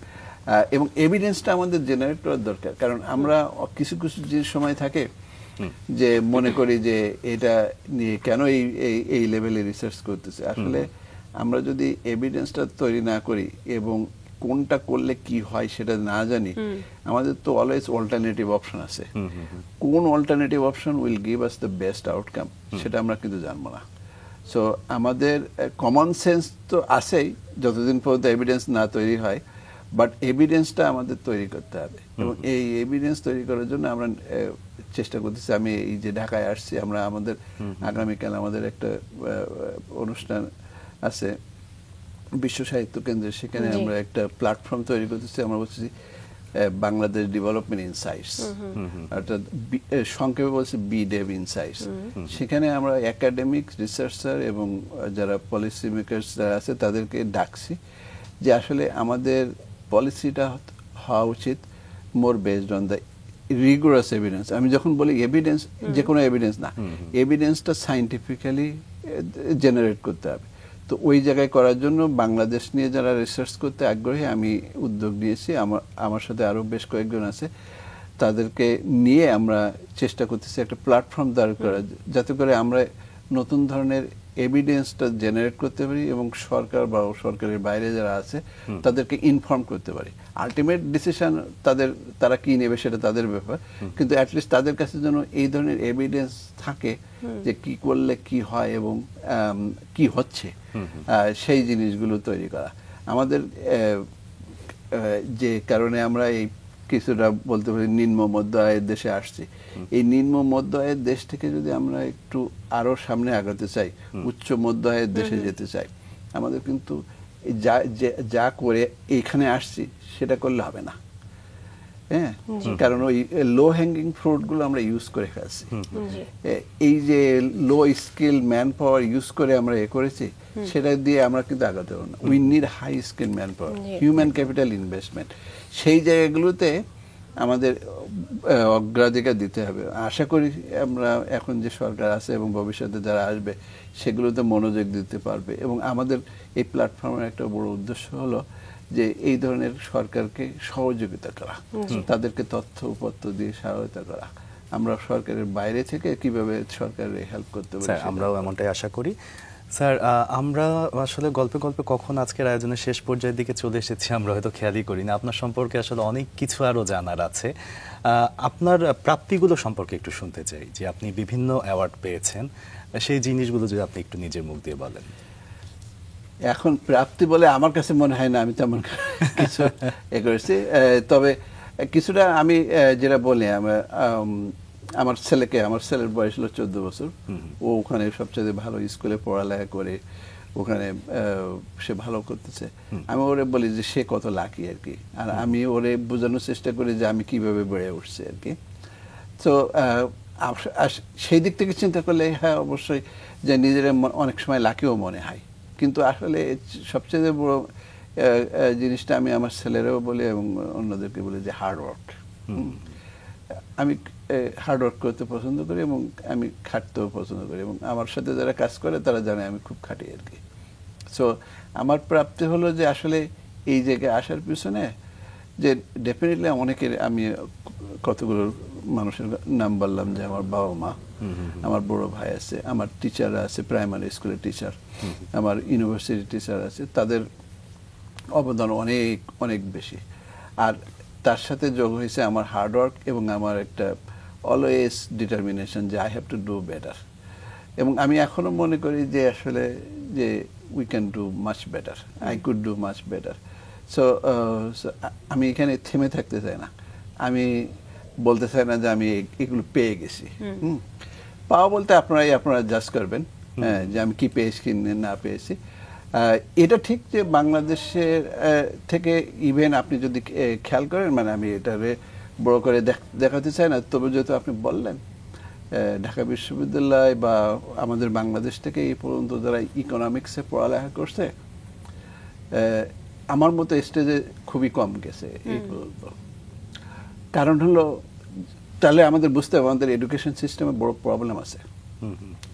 [SPEAKER 3] এবং এভিডেন্সটা আমাদের জেনারেট করার দরকার, কারণ আমরা কিছু কিছু যে সময় থাকে যে মনে করি যে এটা নিয়ে কেন এই লেভেলে রিসার্চ করতেছে। আসলে আমরা যদি এভিডেন্সটা তৈরি না করি এবং কোনটা করলে কি হয় সেটা না জানি, আমাদের তো অলওয়েজ অল্টারনেটিভ অপশন আছে। কোন alternative option will give us the best outcome সেটা আমরা কিন্তু জানবো না। সো আমাদের কমন সেন্স তো আছেই যতদিন পর্যন্ত এভিডেন্স না তৈরি হয়, বাট এভিডেন্সটা আমাদের তৈরি করতে হবে। এবং এই এভিডেন্স তৈরি করার জন্য আমরা চেষ্টা করতেছি। আমি এই যে ঢাকায় আসছি, আমরা আমাদের আগামীকাল আমাদের একটা অনুষ্ঠান আছে বিশ্ব সাহিত্য কেন্দ্রে, সেখানে আমরা একটা প্ল্যাটফর্ম তৈরি করতেছি। আমরা বলছি বাংলাদেশ ডেভেলপমেন্ট ইনসাইটস, অর্থাৎ সংক্ষেপে বলছি বিডেভ ইনসাইটস। সেখানে আমরা একাডেমিক রিসার্চার এবং যারা পলিসি মেকার্স যারা আছে তাদেরকে ডাকছি যে আসলে আমাদের পলিসিটা হওয়া উচিত মোর বেসড অন দ্য রিগুরাস এভিডেন্স। আমি যখন বলি এভিডেন্স, যে কোনো এভিডেন্স না, এভিডেন্সটা সাইন্টিফিক্যালি জেনারেট করতে হবে। তো ওই জায়গায় করার জন্য বাংলাদেশ নিয়ে যারা রিসার্চ করতে আগ্রহী, আমি উদ্যোগ নিয়েছি, আমার সাথে আরো বেশ কয়েকজন আছে, তাদেরকে নিয়ে আমরা চেষ্টা করতেছি একটা প্ল্যাটফর্ম দাঁড় করা, যাতে করে আমরা নতুন ধরনের এভিডেন্সটা জেনারেট করতে পারি এবং সরকার বা সরকারের বাইরে যারা আছে তাদেরকে ইনফর্ম করতে পারি। আলটিমেট ডিসিশন তারা কি নেবে সেটা তাদের ব্যাপার, কিন্তু অ্যাটলিস্ট তাদের কাছে যেন এই ধরনের এভিডেন্স থাকে যে কি করলে কি হয় এবং কি হচ্ছে, সেই জিনিসগুলো তৈরি করা। আমাদের যে কারণে আমরা এই কিছুটা বলতে পারি নিম্ন মধ্য আয়ের দেশে আসছি, এই নিম্ন মধ্য আয়ের দেশ থেকে যদি আমরা একটু আরো সামনে আগাতে চাই, উচ্চ মধ্য আয়ের দেশে যেতে চাই, আমাদের কিন্তু যা করে এইখানে আসছি সেটা করলে হবে না। হ্যাঁ, কারণ ওই লো হ্যাঙ্গিং ফ্রুট গুলো আমরা ইউজ করে ফেলছি। এই যে লো স্কিল ম্যান পাওয়ার ইউজ করে আমরা করেছি, সেটা দিয়ে আমরা কিন্তু আগাতে পারবো না। We need high skill manpower, human capital investment. সেই জায়গাগুলোতে আমাদের অগ্রাধিকার দিতে হবে। আশা করি আমরা এখন যে সরকার আছে এবং ভবিষ্যতে যারা আসবে সেগুলোতে মনোযোগ দিতে পারবে। এবং আমাদের এই প্ল্যাটফর্মের একটা বড় উদ্দেশ্য হলো যে এই ধরনের সরকারকে সহযোগিতা করা, তাদেরকে তথ্য উপত্য দিয়ে সহায়তা করা। আমরা সরকারের বাইরে থেকে কিভাবে সরকারের হেল্প করতে পারি,
[SPEAKER 2] আমরাও এমনটাই আশা করি। স্যার, আমরা আসলে গল্পে গল্পে কখন আজকের আয়োজনের শেষ পর্যায়ের দিকে চলে এসেছি আমরা হয়তো খেয়ালই করি না। আপনার সম্পর্কে আসলে অনেক কিছু আরো জানার আছে। আপনার প্রাপ্তিগুলো সম্পর্কে একটু শুনতে চাই, যে আপনি বিভিন্ন অ্যাওয়ার্ড পেয়েছেন, সেই জিনিসগুলো যদি আপনি একটু নিজের মুখ দিয়ে বলেন।
[SPEAKER 3] এখন প্রাপ্তি বলে আমার কাছে মনে হয় না আমি তেমন কিছু করেছি। তবে কিছুটা আমি যেটা বলি, আমার ছেলের বয়স হলো 14 বছর। ও ওখানে সবচেয়ে ভালো স্কুলে পড়ালেখা করে ওখানে সে ভালো করতেছে। আমি ওরে বলি যে সে কত লাকি আর কি, আর আমি ওরে বোঝানোর চেষ্টা করি যে আমি কিভাবে বেড়ে উঠছি আর কি। তো সেই দিক থেকে চিন্তা করলে হ্যাঁ অবশ্যই যে নিজের অনেক সময় লাকিও মনে হয়, কিন্তু আসলে সবচেয়ে বড় জিনিসটা আমি আমার ছেলেরাও বলি এবং অন্যদেরকে বলি যে হার্ডওয়ার্ক। আমি হার্ডওয়ার্ক করতে পছন্দ করি এবং আমি খাটতেও পছন্দ করি, এবং আমার সাথে যারা কাজ করে তারা জানে আমি খুব খাটি আর কি। সো আমার প্রাপ্তি হলো যে আসলে এই জায়গায় আসার পিছনে যে ডেফিনেটলি অনেকের, আমি কতগুলো মানুষের নাম বললাম যে আমার বাবা মা, আমার বড় ভাই আছে, আমার টিচাররা আছে, প্রাইমারি স্কুলের টিচার, আমার ইউনিভার্সিটি টিচার আছে, তাদের অবদান অনেক অনেক বেশি। আর তার সাথে যোগ হয়েছে আমার হার্ডওয়ার্ক এবং আমার একটা অলওয়েজ ডিটারমিনেশন যে I have to do better. এবং আমি এখনো মনে করি যে আসলে যে we can do much better, I could do much better. So আমি এখানে থেমে থাকতে চাই না, আমি বলতে চাই না যে আমি এগুলো পেয়ে গেছি। পাওয়া বলতে আপনারা জাজ করবেন যে আমি কি পেয়েছি কি না পেয়েছি। এটা ঠিক যে বাংলাদেশের থেকে ইভেন আপনি যদি খেয়াল করেন, মানে আমি এটারে বড় করে দেখাতে চাই না, তবে যেহেতু আপনি বললেন ঢাকা বিশ্ববিদ্যালয় বা আমাদের বাংলাদেশ থেকে এই পর্যন্ত যারা ইকোনমিক্সে পড়ালেখা করছে আমার মতো স্টেজে খুবই কম গেছে এই পর্যন্ত। কারণ হলো তাহলে আমাদের বুঝতে হবে আমাদের এডুকেশন সিস্টেমে বড় প্রবলেম আছে।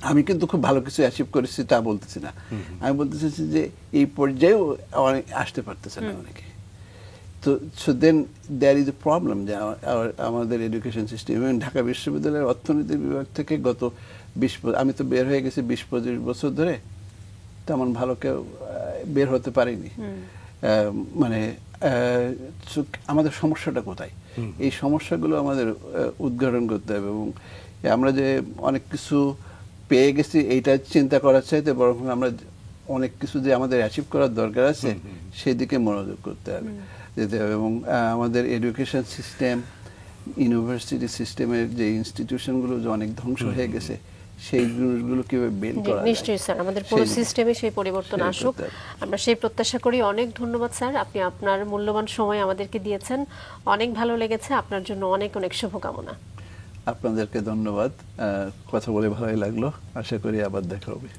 [SPEAKER 3] আমি কিন্তু খুব ভালো কিছু অ্যাচিভ করেছি তা বলতেছি না, আমি বলতে চাইছি যে এই পর্যায়েও আসতে পারতেছে না অনেকে। তো so then there is a problem যে আমাদের এডুকেশন সিস্টেম। এবং ঢাকা বিশ্ববিদ্যালয়ের অর্থনীতি বিভাগ থেকে গত 20 আমি তো বের হয়ে গেছি 20-25 বছর ধরে, তেমন ভালো কেউ বের হতে পারেনি। মানে আমাদের সমস্যাটা কোথায়, এই সমস্যাগুলো আমাদের উদ্ঘাটন করতে হবে। এবং আমরা যে অনেক কিছু পেয়ে গেছি এইটা চিন্তা করার চাইতে বরং আমরা অনেক কিছু যে আমাদের অ্যাচিভ করার দরকার আছে সেদিকে মনোযোগ করতে হবে, যেতে হবে। এবং আমাদের এডুকেশন সিস্টেম, ইউনিভার্সিটি সিস্টেমের যে ইনস্টিটিউশনগুলো যে অনেক ধ্বংস হয়ে গেছে সেই জিনিসগুলো কিভাবে বের করা যায়।
[SPEAKER 1] নিশ্চয়ই স্যার, আমাদের পুরো সিস্টেমে সেই পরিবর্তন আসুক, আমরা সেই প্রত্যাশা করি। অনেক ধন্যবাদ স্যার, আপনি আপনার মূল্যবান সময় আমাদেরকে দিয়েছেন, অনেক ভালো লেগেছে। আপনার জন্য অনেক অনেক শুভকামনা।
[SPEAKER 3] আপনাদেরকে ধন্যবাদ, কথা বলে ভালোই লাগলো, আশা করি আবার দেখা হবে।